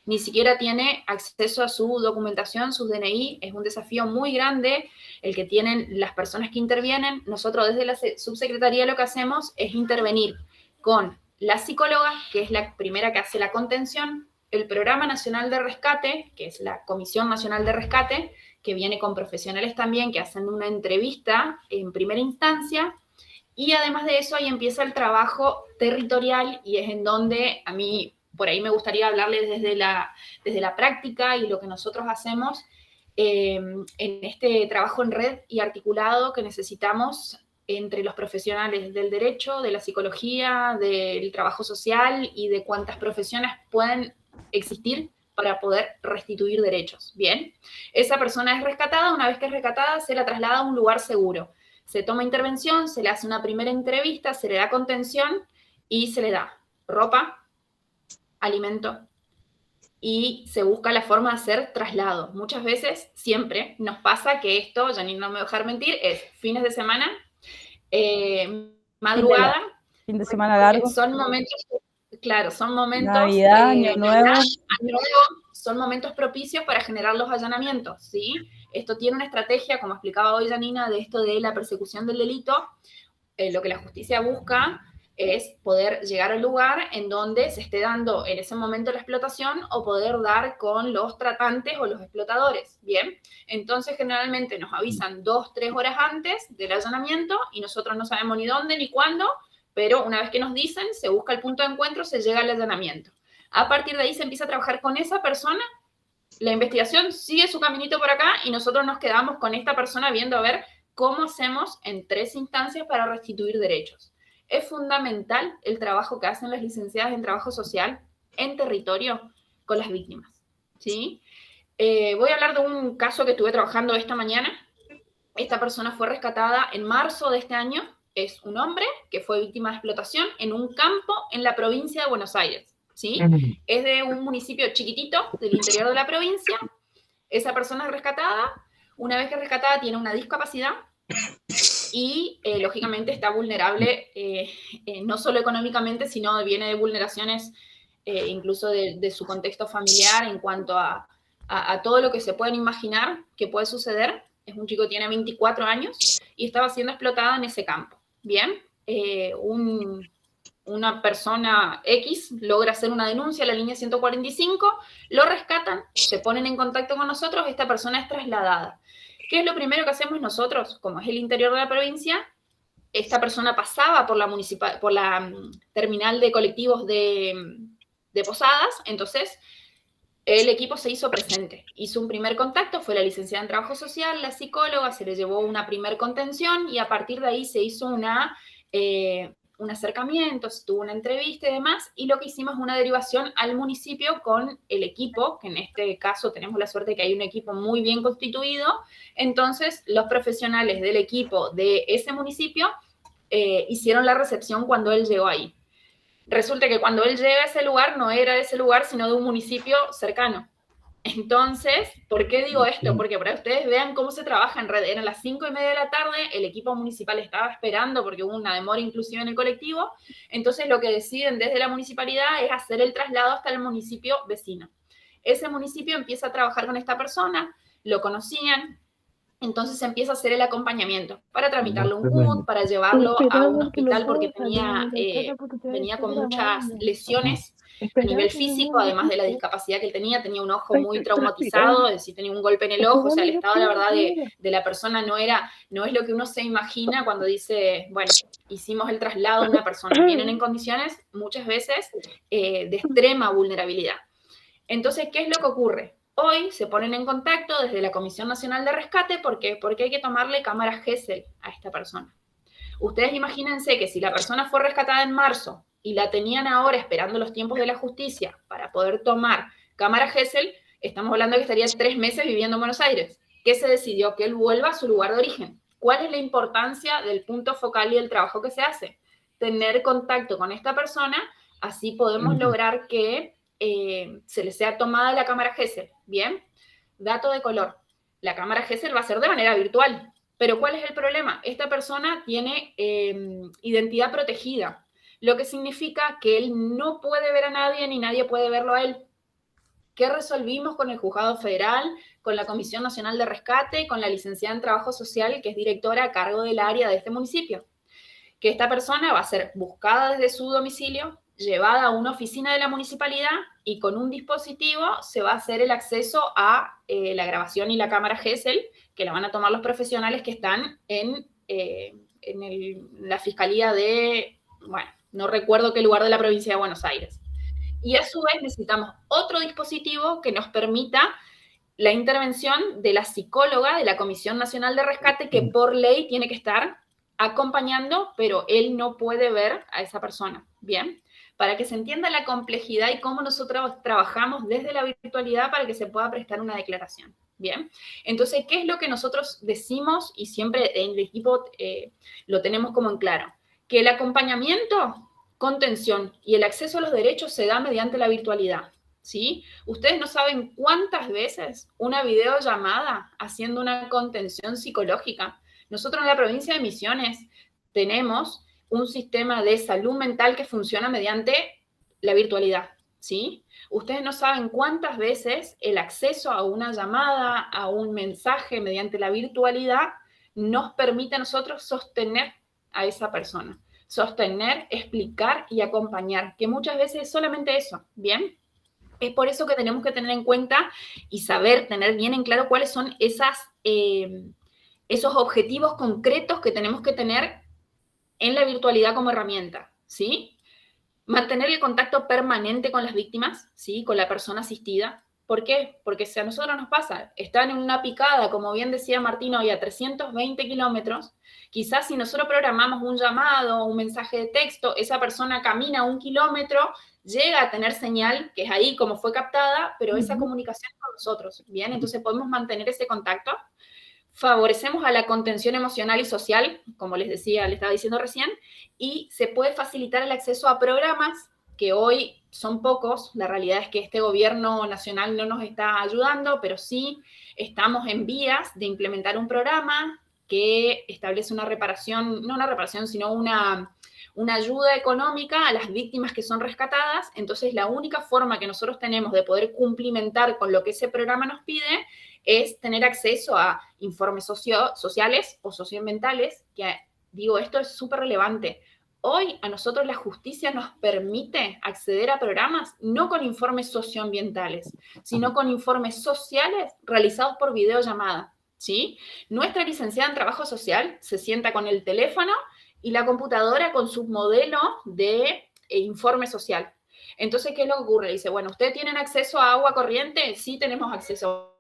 Ni siquiera tiene acceso a su documentación, sus DNI. Es un desafío muy grande el que tienen las personas que intervienen. Nosotros desde la subsecretaría lo que hacemos es intervenir con la psicóloga, que es la primera que hace la contención, el Programa Nacional de Rescate, que es la Comisión Nacional de Rescate, que viene con profesionales también que hacen una entrevista en primera instancia, y además de eso ahí empieza el trabajo territorial y es en donde a mí por ahí me gustaría hablarles desde la práctica y lo que nosotros hacemos en este trabajo en red y articulado que necesitamos entre los profesionales del derecho, de la psicología, del trabajo social y de cuántas profesiones pueden existir para poder restituir derechos. Bien, esa persona es rescatada, una vez que es rescatada se la traslada a un lugar seguro. Se toma intervención, se le hace una primera entrevista, se le da contención y se le da ropa, alimento y se busca la forma de hacer traslado. Muchas veces, siempre, nos pasa que esto, Janine no me va a dejar mentir, es fines de semana, madrugada. Fin de semana largo. Son momentos, claro, son momentos... Navidad, Año Nuevo. Son momentos propicios para generar los allanamientos, ¿sí? Esto tiene una estrategia, como explicaba hoy Janina, de esto de la persecución del delito. Lo que la justicia busca es poder llegar al lugar en donde se esté dando en ese momento la explotación o poder dar con los tratantes o los explotadores, ¿bien? Entonces, generalmente nos avisan 2, 3 horas antes del allanamiento y nosotros no sabemos ni dónde ni cuándo, pero una vez que nos dicen, se busca el punto de encuentro, se llega al allanamiento. A partir de ahí se empieza a trabajar con esa persona, la investigación sigue su caminito por acá y nosotros nos quedamos con esta persona viendo a ver cómo hacemos en 3 instancias para restituir derechos. Es fundamental el trabajo que hacen las licenciadas en trabajo social en territorio con las víctimas, ¿sí? Voy a hablar de un caso que estuve trabajando esta mañana. Esta persona fue rescatada en marzo de este año. Es un hombre que fue víctima de explotación en un campo en la provincia de Buenos Aires, ¿sí? Es de un municipio chiquitito del interior de la provincia. Esa persona es rescatada. Una vez que es rescatada tiene una discapacidad y lógicamente está vulnerable, no solo económicamente, sino viene de vulneraciones incluso de su contexto familiar en cuanto a todo lo que se pueden imaginar que puede suceder. Es un chico que tiene 24 años y estaba siendo explotada en ese campo. Bien, una persona X logra hacer una denuncia a la línea 145, lo rescatan, se ponen en contacto con nosotros, esta persona es trasladada. ¿Qué es lo primero que hacemos nosotros? Como es el interior de la provincia, esta persona pasaba por la terminal de colectivos de Posadas, entonces el equipo se hizo presente. Hizo un primer contacto, fue la licenciada en trabajo social, la psicóloga, se le llevó una primer contención y a partir de ahí se hizo un acercamiento, se tuvo una entrevista y demás, y lo que hicimos es una derivación al municipio con el equipo, que en este caso tenemos la suerte de que hay un equipo muy bien constituido. Entonces los profesionales del equipo de ese municipio hicieron la recepción cuando él llegó ahí. Resulta que cuando él llega a ese lugar, no era de ese lugar, sino de un municipio cercano. Entonces, ¿por qué digo esto? Porque para que ustedes vean cómo se trabaja en red. Eran las 5:30 de la tarde, el equipo municipal estaba esperando porque hubo una demora inclusive en el colectivo. Entonces, lo que deciden desde la municipalidad es hacer el traslado hasta el municipio vecino. Ese municipio empieza a trabajar con esta persona, lo conocían, entonces se empieza a hacer el acompañamiento para tramitarle un CUT, para llevarlo a un hospital porque venía con muchas lesiones a nivel físico, además de la discapacidad que él tenía un ojo muy traumatizado, es decir, tenía un golpe en el ojo, o sea, el estado, la verdad, de la persona no es lo que uno se imagina cuando dice, bueno, hicimos el traslado de una persona. Vienen en condiciones, muchas veces, de extrema vulnerabilidad. Entonces, ¿qué es lo que ocurre? Hoy se ponen en contacto desde la Comisión Nacional de Rescate, ¿por qué? Porque hay que tomarle cámara Gesell a esta persona. Ustedes imagínense que si la persona fue rescatada en marzo y la tenían ahora esperando los tiempos de la justicia para poder tomar cámara Gesell, estamos hablando de que estaría 3 meses viviendo en Buenos Aires. ¿Qué se decidió? Que él vuelva a su lugar de origen. ¿Cuál es la importancia del punto focal y del trabajo que se hace? Tener contacto con esta persona, así podemos lograr que se le sea tomada la cámara Gesell. Bien, dato de color. La cámara Gesell va a ser de manera virtual. Pero ¿cuál es el problema? Esta persona tiene identidad protegida, lo que significa que él no puede ver a nadie ni nadie puede verlo a él. ¿Qué resolvimos con el Juzgado Federal, con la Comisión Nacional de Rescate, con la licenciada en Trabajo Social, que es directora a cargo del área de este municipio? Que esta persona va a ser buscada desde su domicilio, llevada a una oficina de la municipalidad y con un dispositivo se va a hacer el acceso a la grabación y la cámara Gesell, que la van a tomar los profesionales que están en la Fiscalía de, bueno, no recuerdo qué lugar de la provincia de Buenos Aires. Y a su vez necesitamos otro dispositivo que nos permita la intervención de la psicóloga de la Comisión Nacional de Rescate, que por ley tiene que estar acompañando, pero él no puede ver a esa persona. Bien, para que se entienda la complejidad y cómo nosotros trabajamos desde la virtualidad para que se pueda prestar una declaración. Bien, entonces, ¿qué es lo que nosotros decimos? Y siempre en el equipo lo tenemos como en claro, que el acompañamiento, contención y el acceso a los derechos se da mediante la virtualidad, ¿sí? Ustedes no saben cuántas veces una videollamada haciendo una contención psicológica. Nosotros en la provincia de Misiones tenemos un sistema de salud mental que funciona mediante la virtualidad, ¿sí? Ustedes no saben cuántas veces el acceso a una llamada, a un mensaje mediante la virtualidad nos permite a nosotros sostener a esa persona. sostener, explicar y acompañar, que muchas veces es solamente eso, ¿bien? Es por eso que tenemos que tener en cuenta y saber, tener bien en claro cuáles son esos objetivos concretos que tenemos que tener en la virtualidad como herramienta, ¿sí? Mantener el contacto permanente con las víctimas, ¿sí? Con la persona asistida. ¿Por qué? Porque si a nosotros nos pasa, están en una picada, como bien decía Martín hoy, a 320 kilómetros, quizás si nosotros programamos un llamado, un mensaje de texto, esa persona camina 1 kilómetro, llega a tener señal, que es ahí como fue captada, pero esa comunicación con nosotros, ¿bien? Entonces podemos mantener ese contacto. Favorecemos a la contención emocional y social, como les decía, les estaba diciendo recién, y se puede facilitar el acceso a programas que hoy son pocos. La realidad es que este gobierno nacional no nos está ayudando, pero sí estamos en vías de implementar un programa que establece una reparación, no una reparación, sino una ayuda económica a las víctimas que son rescatadas. Entonces, la única forma que nosotros tenemos de poder cumplimentar con lo que ese programa nos pide es tener acceso a informes sociales o socioambientales, que digo, esto es súper relevante. Hoy a nosotros la justicia nos permite acceder a programas no con informes socioambientales, sino con informes sociales realizados por videollamada, ¿sí? Nuestra licenciada en trabajo social se sienta con el teléfono y la computadora con su modelo de informe social. Entonces, ¿qué es lo que ocurre? Dice, bueno, ¿ustedes tienen acceso a agua corriente? Sí, tenemos acceso.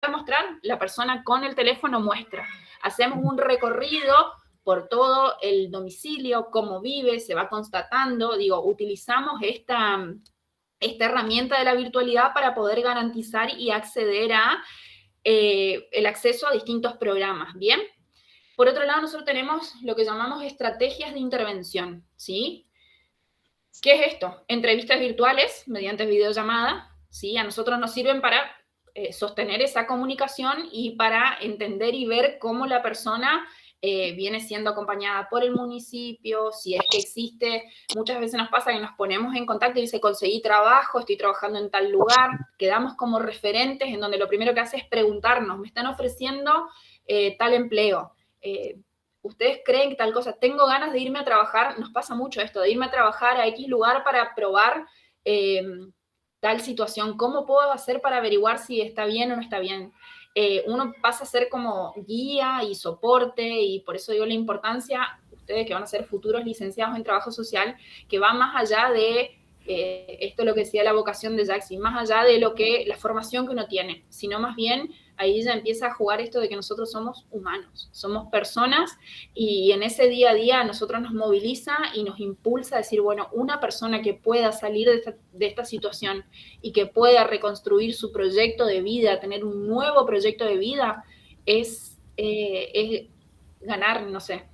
A mostrar, la persona con el teléfono muestra. Hacemos un recorrido por todo el domicilio, cómo vive, se va constatando. Digo, utilizamos esta herramienta de la virtualidad para poder garantizar y acceder a el acceso a distintos programas, ¿bien? Por otro lado, nosotros tenemos lo que llamamos estrategias de intervención, ¿sí? ¿Qué es esto? Entrevistas virtuales mediante videollamada, ¿sí? A nosotros nos sirven para sostener esa comunicación y para entender y ver cómo la persona viene siendo acompañada por el municipio, si es que existe. Muchas veces nos pasa que nos ponemos en contacto y dice, conseguí trabajo, estoy trabajando en tal lugar, quedamos como referentes en donde lo primero que hace es preguntarnos, me están ofreciendo tal empleo, ¿ustedes creen que tal cosa? Tengo ganas de irme a trabajar, nos pasa mucho esto, de irme a trabajar a X lugar para probar tal situación, ¿cómo puedo hacer para averiguar si está bien o no está bien? Uno pasa a ser como guía y soporte, y por eso digo la importancia, ustedes que van a ser futuros licenciados en trabajo social, que va más allá de, esto es lo que decía la vocación de Jackson, más allá de lo que, la formación que uno tiene, sino más bien ahí ya empieza a jugar esto de que nosotros somos humanos, somos personas, y en ese día a día a nosotros nos moviliza y nos impulsa a decir, bueno, una persona que pueda salir de esta situación y que pueda reconstruir su proyecto de vida, tener un nuevo proyecto de vida, es ganar, no sé,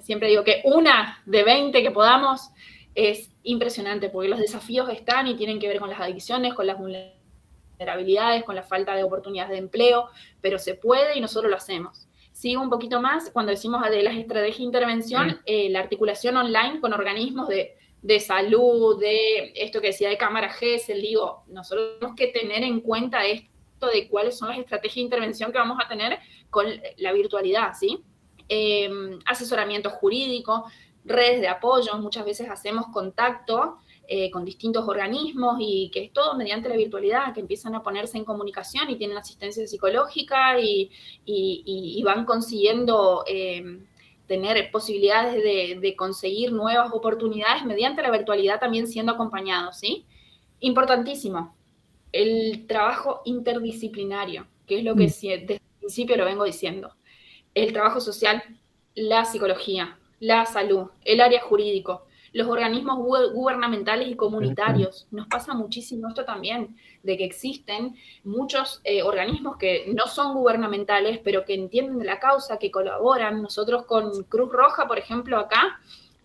siempre digo que una de 20 que podamos es impresionante, porque los desafíos están y tienen que ver con las adicciones, con las vulnerabilidades, con la falta de oportunidades de empleo, pero se puede y nosotros lo hacemos. Sigo un poquito más, cuando decimos de las estrategias de intervención, la articulación online con organismos de salud, de esto que decía de cámara GESEL, digo, nosotros tenemos que tener en cuenta esto de cuáles son las estrategias de intervención que vamos a tener con la virtualidad, ¿sí? Asesoramiento jurídico, redes de apoyo, muchas veces hacemos contacto con distintos organismos, y que es todo mediante la virtualidad, que empiezan a ponerse en comunicación y tienen asistencia psicológica y van consiguiendo tener posibilidades de conseguir nuevas oportunidades mediante la virtualidad, también siendo acompañados, ¿sí? Importantísimo, el trabajo interdisciplinario, que es lo que desde el principio lo vengo diciendo. El trabajo social, la psicología, la salud, el área jurídico, los organismos gubernamentales y comunitarios. Nos pasa muchísimo esto también, de que existen muchos organismos que no son gubernamentales, pero que entienden de la causa, que colaboran. Nosotros con Cruz Roja, por ejemplo, acá,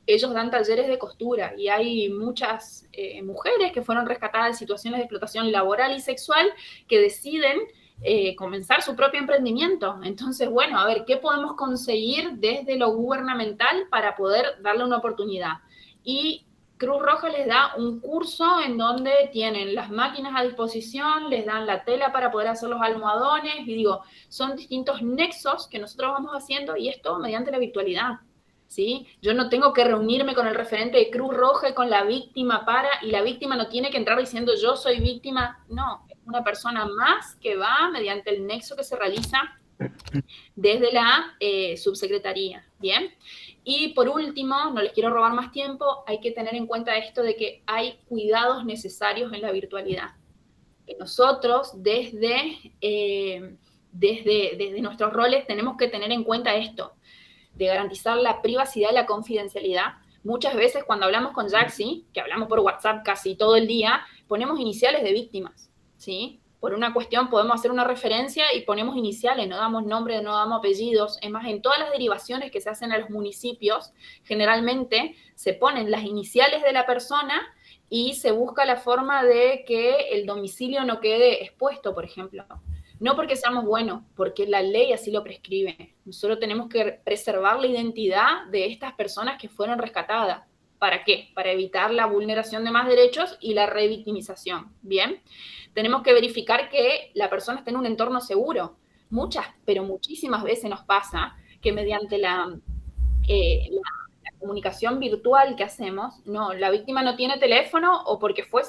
ellos dan talleres de costura, y hay muchas mujeres que fueron rescatadas de situaciones de explotación laboral y sexual que deciden comenzar su propio emprendimiento. Entonces, bueno, a ver, ¿qué podemos conseguir desde lo gubernamental para poder darle una oportunidad? Y Cruz Roja les da un curso en donde tienen las máquinas a disposición, les dan la tela para poder hacer los almohadones, y digo, son distintos nexos que nosotros vamos haciendo, y esto mediante la virtualidad. ¿sí? Yo no tengo que reunirme con el referente de Cruz Roja y con la víctima y la víctima no tiene que entrar diciendo yo soy víctima. No, es una persona más que va mediante el nexo que se realiza desde la subsecretaría, ¿bien? Y por último, no les quiero robar más tiempo, hay que tener en cuenta esto de que hay cuidados necesarios en la virtualidad. Que nosotros desde nuestros roles tenemos que tener en cuenta esto, de garantizar la privacidad y la confidencialidad. Muchas veces cuando hablamos con Jaxi, que hablamos por WhatsApp casi todo el día, ponemos iniciales de víctimas, ¿sí? Por una cuestión podemos hacer una referencia y ponemos iniciales, no damos nombre, no damos apellidos. Es más, en todas las derivaciones que se hacen a los municipios, generalmente se ponen las iniciales de la persona y se busca la forma de que el domicilio no quede expuesto, por ejemplo. No porque seamos buenos, porque la ley así lo prescribe. Nosotros tenemos que preservar la identidad de estas personas que fueron rescatadas. ¿Para qué? Para evitar la vulneración de más derechos y la revictimización. ¿Bien? Tenemos que verificar que la persona esté en un entorno seguro. Muchas, pero muchísimas veces nos pasa que mediante la comunicación virtual que hacemos, no, la víctima no tiene teléfono o porque fue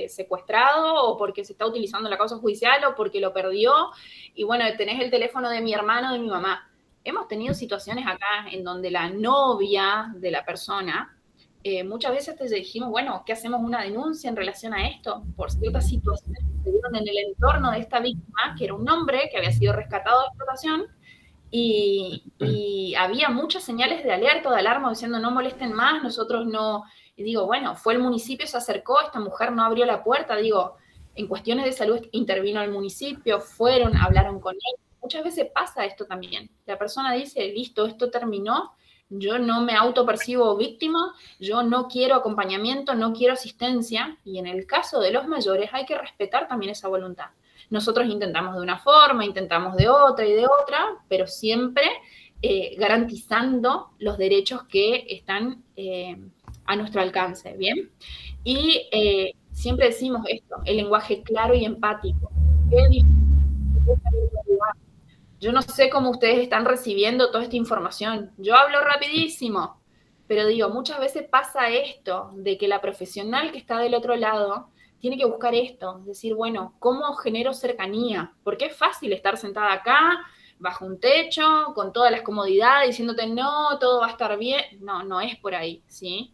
secuestrado o porque se está utilizando la causa judicial o porque lo perdió y bueno, tenés el teléfono de mi hermano o de mi mamá. Hemos tenido situaciones acá en donde la novia de la persona, muchas veces te dijimos, bueno, ¿qué hacemos una denuncia en relación a esto? Por ciertas situaciones que se dieron en el entorno de esta víctima, que era un hombre que había sido rescatado de explotación, y había muchas señales de alerta, de alarma, diciendo no molesten más, nosotros no, y digo, bueno, fue el municipio, se acercó, esta mujer no abrió la puerta, digo, en cuestiones de salud intervino el municipio, fueron, hablaron con él, muchas veces pasa esto también, la persona dice, listo, esto terminó, yo no me autopercibo víctima, yo no quiero acompañamiento, no quiero asistencia, y en el caso de los mayores hay que respetar también esa voluntad. Nosotros intentamos de una forma, intentamos de otra y de otra, pero siempre garantizando los derechos que están a nuestro alcance, ¿bien? Y siempre decimos esto, el lenguaje claro y empático. Yo no sé cómo ustedes están recibiendo toda esta información. Yo hablo rapidísimo, pero digo, muchas veces pasa esto, de que la profesional que está del otro lado tiene que buscar esto, decir, bueno, ¿cómo genero cercanía? Porque es fácil estar sentada acá, bajo un techo, con todas las comodidades, diciéndote, no, todo va a estar bien. No, no es por ahí, ¿sí?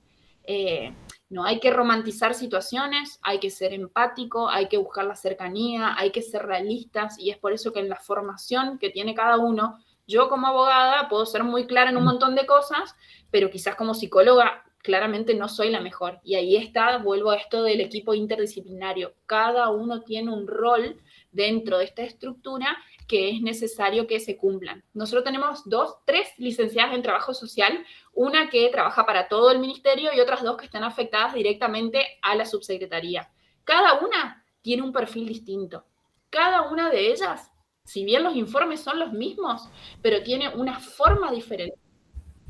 No hay que romantizar situaciones, hay que ser empático, hay que buscar la cercanía, hay que ser realistas, y es por eso que en la formación que tiene cada uno, yo como abogada puedo ser muy clara en un montón de cosas, pero quizás como psicóloga claramente no soy la mejor. Y ahí está, vuelvo a esto del equipo interdisciplinario. Cada uno tiene un rol dentro de esta estructura que es necesario que se cumplan. Nosotros tenemos 3 licenciadas en trabajo social, una que trabaja para todo el ministerio y otras 2 que están afectadas directamente a la subsecretaría. Cada una tiene un perfil distinto. Cada una de ellas, si bien los informes son los mismos, pero tiene una forma diferente.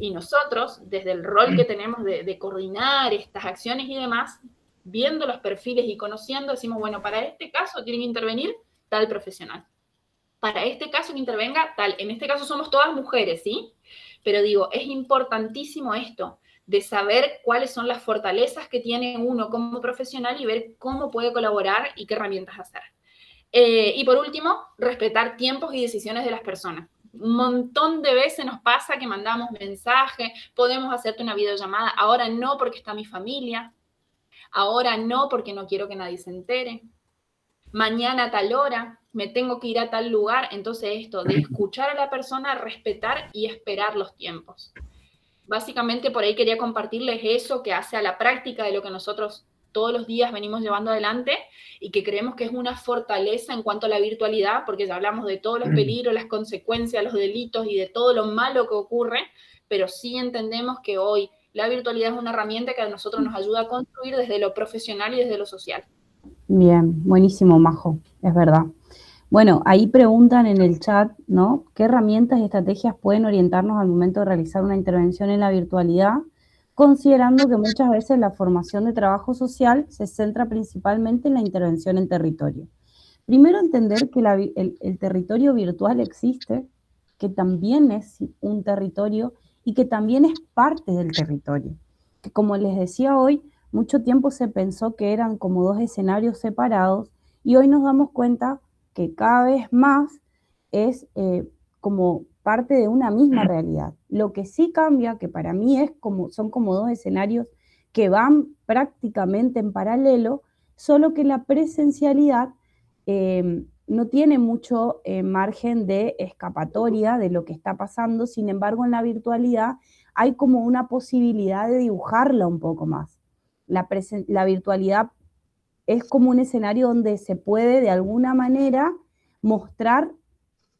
Y nosotros, desde el rol que tenemos de coordinar estas acciones y demás, viendo los perfiles y conociendo, decimos, bueno, para este caso tiene que intervenir tal profesional. Para este caso que intervenga tal. En este caso somos todas mujeres, ¿sí? Pero digo, es importantísimo esto, de saber cuáles son las fortalezas que tiene uno como profesional y ver cómo puede colaborar y qué herramientas hacer. Y por último, respetar tiempos y decisiones de las personas. Un montón de veces nos pasa que mandamos mensajes, podemos hacerte una videollamada, ahora no porque está mi familia, ahora no porque no quiero que nadie se entere, mañana a tal hora, me tengo que ir a tal lugar. Entonces esto de escuchar a la persona, respetar y esperar los tiempos. Básicamente por ahí quería compartirles eso que hace a la práctica de lo que nosotros todos los días venimos llevando adelante y que creemos que es una fortaleza en cuanto a la virtualidad, porque ya hablamos de todos los peligros, las consecuencias, los delitos y de todo lo malo que ocurre, pero sí entendemos que hoy la virtualidad es una herramienta que a nosotros nos ayuda a construir desde lo profesional y desde lo social. Bien, buenísimo, Majo, es verdad. Bueno, ahí preguntan en el chat, ¿no? ¿Qué herramientas y estrategias pueden orientarnos al momento de realizar una intervención en la virtualidad? Considerando que muchas veces la formación de trabajo social se centra principalmente en la intervención en territorio. Primero, entender que el territorio virtual existe, que también es un territorio, y que también es parte del territorio. Que como les decía hoy, mucho tiempo se pensó que eran como dos escenarios separados y hoy nos damos cuenta que cada vez más es como parte de una misma realidad. Lo que sí cambia, que para mí son como dos escenarios que van prácticamente en paralelo, solo que la presencialidad no tiene mucho margen de escapatoria de lo que está pasando, sin embargo en la virtualidad hay como una posibilidad de dibujarla un poco más. La virtualidad es como un escenario donde se puede de alguna manera mostrar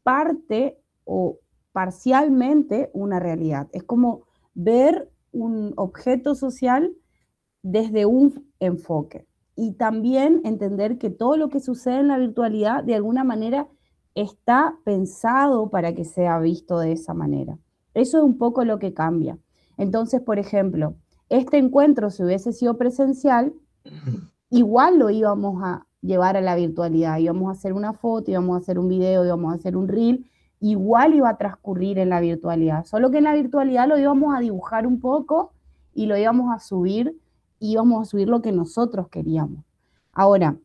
parte o parcialmente una realidad. Es como ver un objeto social desde un enfoque. Y también entender que todo lo que sucede en la virtualidad de alguna manera está pensado para que sea visto de esa manera. Eso es un poco lo que cambia. Entonces, por ejemplo, este encuentro, si hubiese sido presencial, igual lo íbamos a llevar a la virtualidad, íbamos a hacer una foto, íbamos a hacer un video, íbamos a hacer un reel, igual iba a transcurrir en la virtualidad, solo que en la virtualidad lo íbamos a dibujar un poco y lo íbamos a subir lo que nosotros queríamos. Ahora,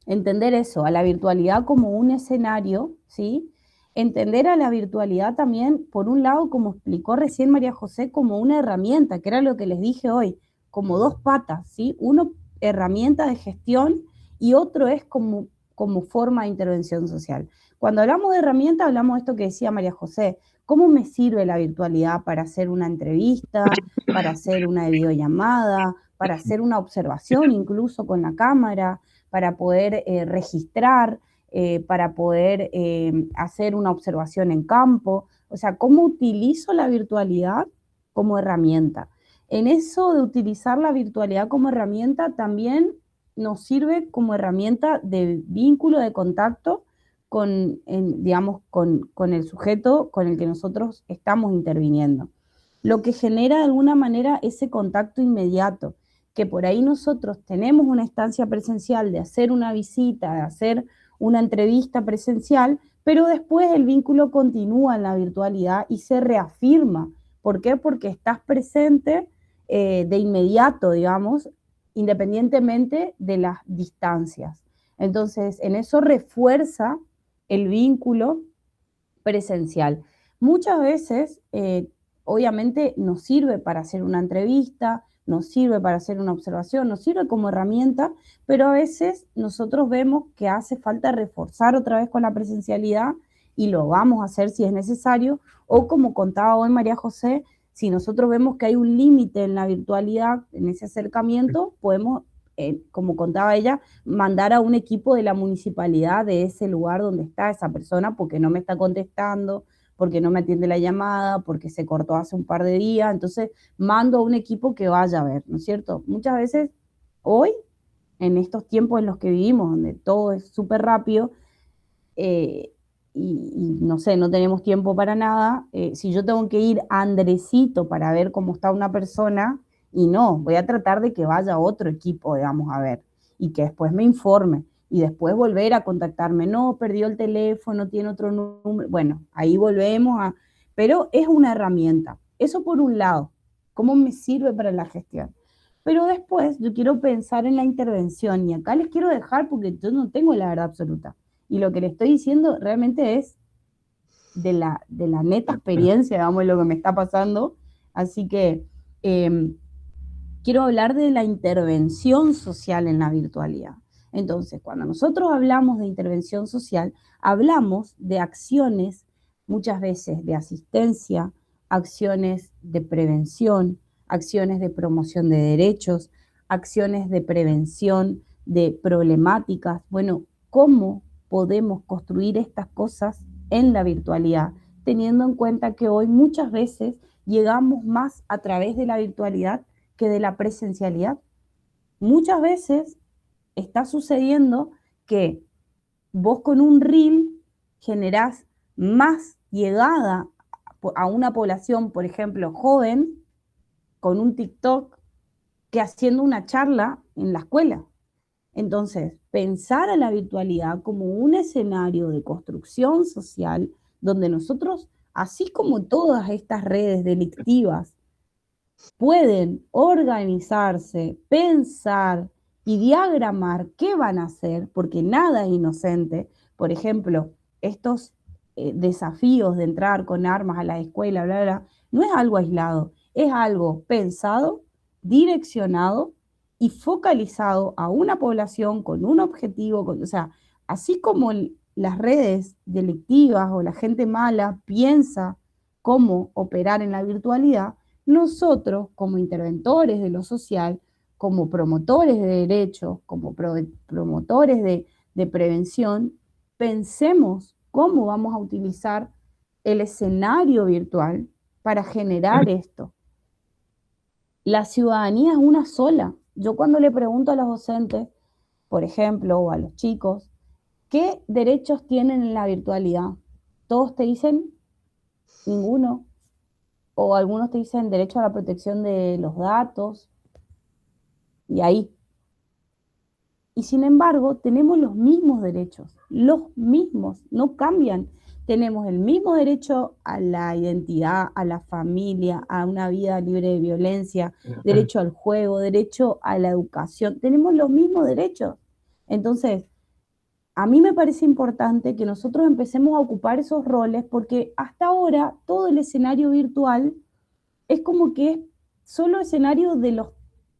entender eso, a la virtualidad como un escenario, ¿sí? Entender a la virtualidad también, por un lado, como explicó recién María José, como una herramienta, que era lo que les dije hoy, como dos patas, ¿sí? Uno, herramienta de gestión y otro es como forma de intervención social. Cuando hablamos de herramienta, hablamos de esto que decía María José, ¿cómo me sirve la virtualidad para hacer una entrevista, para hacer una videollamada, para hacer una observación incluso con la cámara, para poder registrar, para poder hacer una observación en campo? O sea, ¿cómo utilizo la virtualidad como herramienta? En eso de utilizar la virtualidad como herramienta también nos sirve como herramienta de vínculo, de contacto con el sujeto con el que nosotros estamos interviniendo. Lo que genera de alguna manera ese contacto inmediato, que por ahí nosotros tenemos una estancia presencial de hacer una visita, de hacer una entrevista presencial, pero después el vínculo continúa en la virtualidad y se reafirma. ¿Por qué? Porque estás presente de inmediato, digamos, independientemente de las distancias. Entonces, en eso refuerza el vínculo presencial. Muchas veces, obviamente, nos sirve para hacer una entrevista, nos sirve para hacer una observación, nos sirve como herramienta, pero a veces nosotros vemos que hace falta reforzar otra vez con la presencialidad y lo vamos a hacer si es necesario, o como contaba hoy María José, si nosotros vemos que hay un límite en la virtualidad, en ese acercamiento, podemos, como contaba ella, mandar a un equipo de la municipalidad de ese lugar donde está esa persona porque no me está contestando, porque no me atiende la llamada, porque se cortó hace un par de días. Entonces mando a un equipo que vaya a ver, ¿no es cierto? Muchas veces hoy, en estos tiempos en los que vivimos, donde todo es súper rápido, y no sé, no tenemos tiempo para nada, si yo tengo que ir a Andresito para ver cómo está una persona, y no, voy a tratar de que vaya otro equipo, digamos, a ver, y que después me informe, y después volver a contactarme, no, perdió el teléfono, tiene otro número, bueno, ahí volvemos a, pero es una herramienta, eso por un lado, ¿cómo me sirve para la gestión? Pero después yo quiero pensar en la intervención, y acá les quiero dejar porque yo no tengo la verdad absoluta. Y lo que le estoy diciendo realmente es de la neta experiencia, digamos, lo que me está pasando. Así que quiero hablar de la intervención social en la virtualidad. Entonces, cuando nosotros hablamos de intervención social, hablamos de acciones, muchas veces de asistencia, acciones de prevención, acciones de promoción de derechos, acciones de prevención de problemáticas. Bueno, ¿cómo podemos construir estas cosas en la virtualidad, teniendo en cuenta que hoy muchas veces llegamos más a través de la virtualidad que de la presencialidad? Muchas veces está sucediendo que vos con un reel generás más llegada a una población, por ejemplo, joven, con un TikTok, que haciendo una charla en la escuela. Entonces, pensar a la virtualidad como un escenario de construcción social donde nosotros así como todas estas redes delictivas pueden organizarse, pensar y diagramar qué van a hacer, porque nada es inocente. Por ejemplo, estos desafíos de entrar con armas a la escuela, bla, bla, bla, no es algo aislado, es algo pensado, direccionado y focalizado a una población con un objetivo, o sea, así como las redes delictivas o la gente mala piensa cómo operar en la virtualidad, nosotros, como interventores de lo social, como promotores de derechos, como promotores de prevención, pensemos cómo vamos a utilizar el escenario virtual para generar esto. La ciudadanía es una sola. Yo cuando le pregunto a los docentes, por ejemplo, o a los chicos, ¿qué derechos tienen en la virtualidad? Todos te dicen ninguno, o algunos te dicen derecho a la protección de los datos, y ahí. Y sin embargo, tenemos los mismos derechos, los mismos, no cambian. Tenemos el mismo derecho a la identidad, a la familia, a una vida libre de violencia, derecho al juego, derecho a la educación. Tenemos los mismos derechos. Entonces, a mí me parece importante que nosotros empecemos a ocupar esos roles porque hasta ahora todo el escenario virtual es como que es solo escenario de los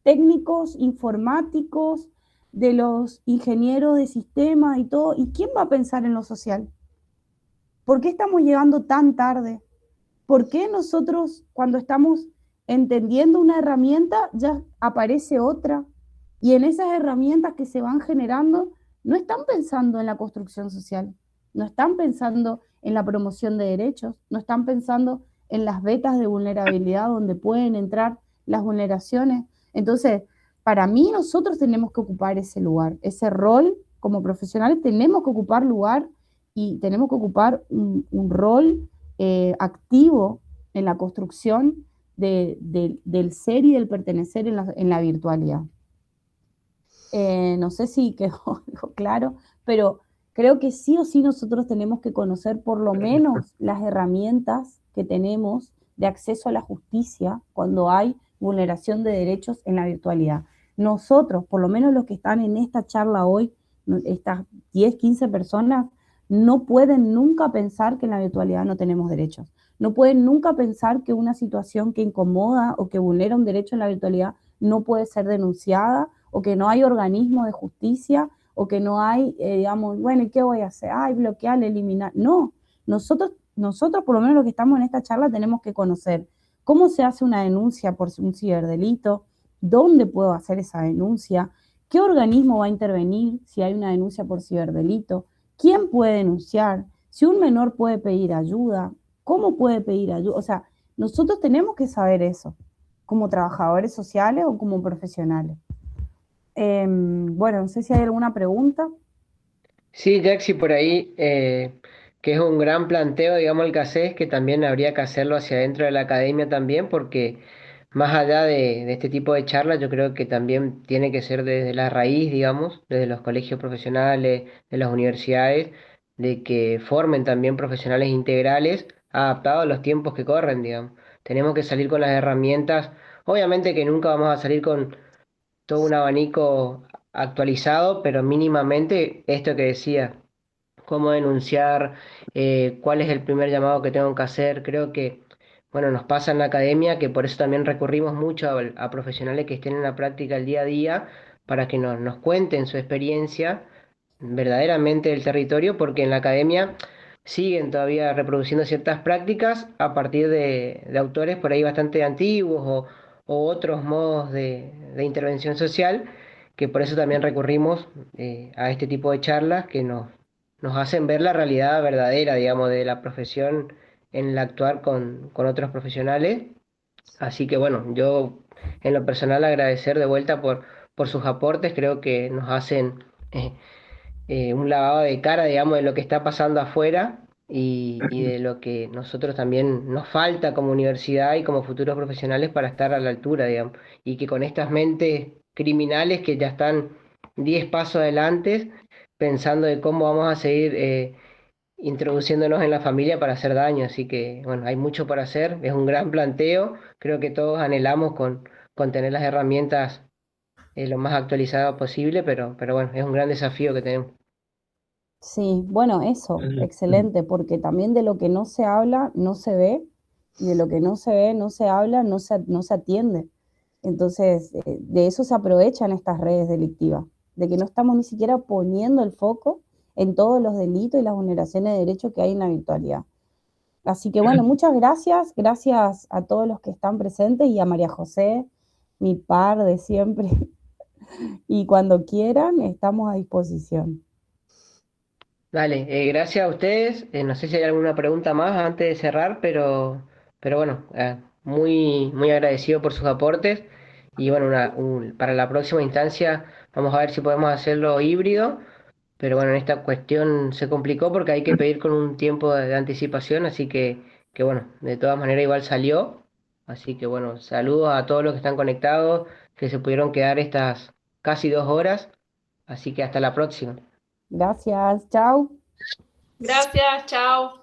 técnicos informáticos, de los ingenieros de sistemas y todo. ¿Y quién va a pensar en lo social? ¿Por qué estamos llegando tan tarde? ¿Por qué nosotros cuando estamos entendiendo una herramienta ya aparece otra? Y en esas herramientas que se van generando no están pensando en la construcción social, no están pensando en la promoción de derechos, no están pensando en las vetas de vulnerabilidad donde pueden entrar las vulneraciones. Entonces, para mí nosotros tenemos que ocupar ese lugar, ese rol como profesionales tenemos que ocupar lugar y tenemos que ocupar un rol activo en la construcción del ser y del pertenecer en la virtualidad. No sé si quedó claro, pero creo que sí o sí nosotros tenemos que conocer por lo menos las herramientas que tenemos de acceso a la justicia cuando hay vulneración de derechos en la virtualidad. Nosotros, por lo menos los que están en esta charla hoy, estas 10, 15 personas, no pueden nunca pensar que en la virtualidad no tenemos derechos. No pueden nunca pensar que una situación que incomoda o que vulnera un derecho en la virtualidad no puede ser denunciada o que no hay organismo de justicia o que no hay, digamos, bueno, ¿y qué voy a hacer? Ay, bloquear, eliminar. No, nosotros por lo menos los que estamos en esta charla tenemos que conocer cómo se hace una denuncia por un ciberdelito, dónde puedo hacer esa denuncia, qué organismo va a intervenir si hay una denuncia por ciberdelito, quién puede denunciar, si un menor puede pedir ayuda, cómo puede pedir ayuda. O sea, nosotros tenemos que saber eso, como trabajadores sociales o como profesionales. Bueno, no sé si hay alguna pregunta. Sí, Jaxi, por ahí, que es un gran planteo, digamos, el que haces, que también habría que hacerlo hacia adentro de la academia también, porque más allá de este tipo de charlas, yo creo que también tiene que ser desde la raíz, digamos, desde los colegios profesionales, de las universidades, de que formen también profesionales integrales adaptados a los tiempos que corren, digamos. Tenemos que salir con las herramientas, obviamente que nunca vamos a salir con todo un abanico actualizado, pero mínimamente esto que decía, cómo denunciar, cuál es el primer llamado que tengo que hacer. Creo que, bueno, nos pasa en la academia que por eso también recurrimos mucho a profesionales que estén en la práctica el día a día para que nos cuenten su experiencia verdaderamente del territorio, porque en la academia siguen todavía reproduciendo ciertas prácticas a partir de autores por ahí bastante antiguos o otros modos de intervención social, que por eso también recurrimos a este tipo de charlas que nos hacen ver la realidad verdadera, digamos, de la profesión en el actuar con otros profesionales. Así que bueno, yo en lo personal agradecer de vuelta por sus aportes, creo que nos hacen un lavado de cara, digamos, de lo que está pasando afuera y de lo que nosotros también nos falta como universidad y como futuros profesionales para estar a la altura, digamos, y que con estas mentes criminales que ya están 10 pasos adelante, pensando de cómo vamos a seguir introduciéndonos en la familia para hacer daño. Así que, bueno, hay mucho por hacer, es un gran planteo. Creo que todos anhelamos con tener las herramientas lo más actualizadas posible, pero bueno, es un gran desafío que tenemos. Sí, bueno, eso, excelente, porque también de lo que no se habla, no se ve, y de lo que no se ve, no se habla, no se atiende. Entonces, de eso se aprovechan estas redes delictivas, de que no estamos ni siquiera poniendo el foco en todos los delitos y las vulneraciones de derechos que hay en la virtualidad. Así que bueno, muchas gracias, gracias a todos los que están presentes y a María José, mi par de siempre, y cuando quieran, estamos a disposición. Dale, gracias a ustedes. No sé si hay alguna pregunta más antes de cerrar, pero bueno, muy agradecido por sus aportes. Y bueno, para la próxima instancia vamos a ver si podemos hacerlo híbrido. Pero bueno, en esta cuestión se complicó porque hay que pedir con un tiempo de anticipación, así que bueno, de todas maneras igual salió. Así que bueno, saludos a todos los que están conectados, que se pudieron quedar estas casi 2 horas. Así que hasta la próxima. Gracias, chao. Gracias, chao.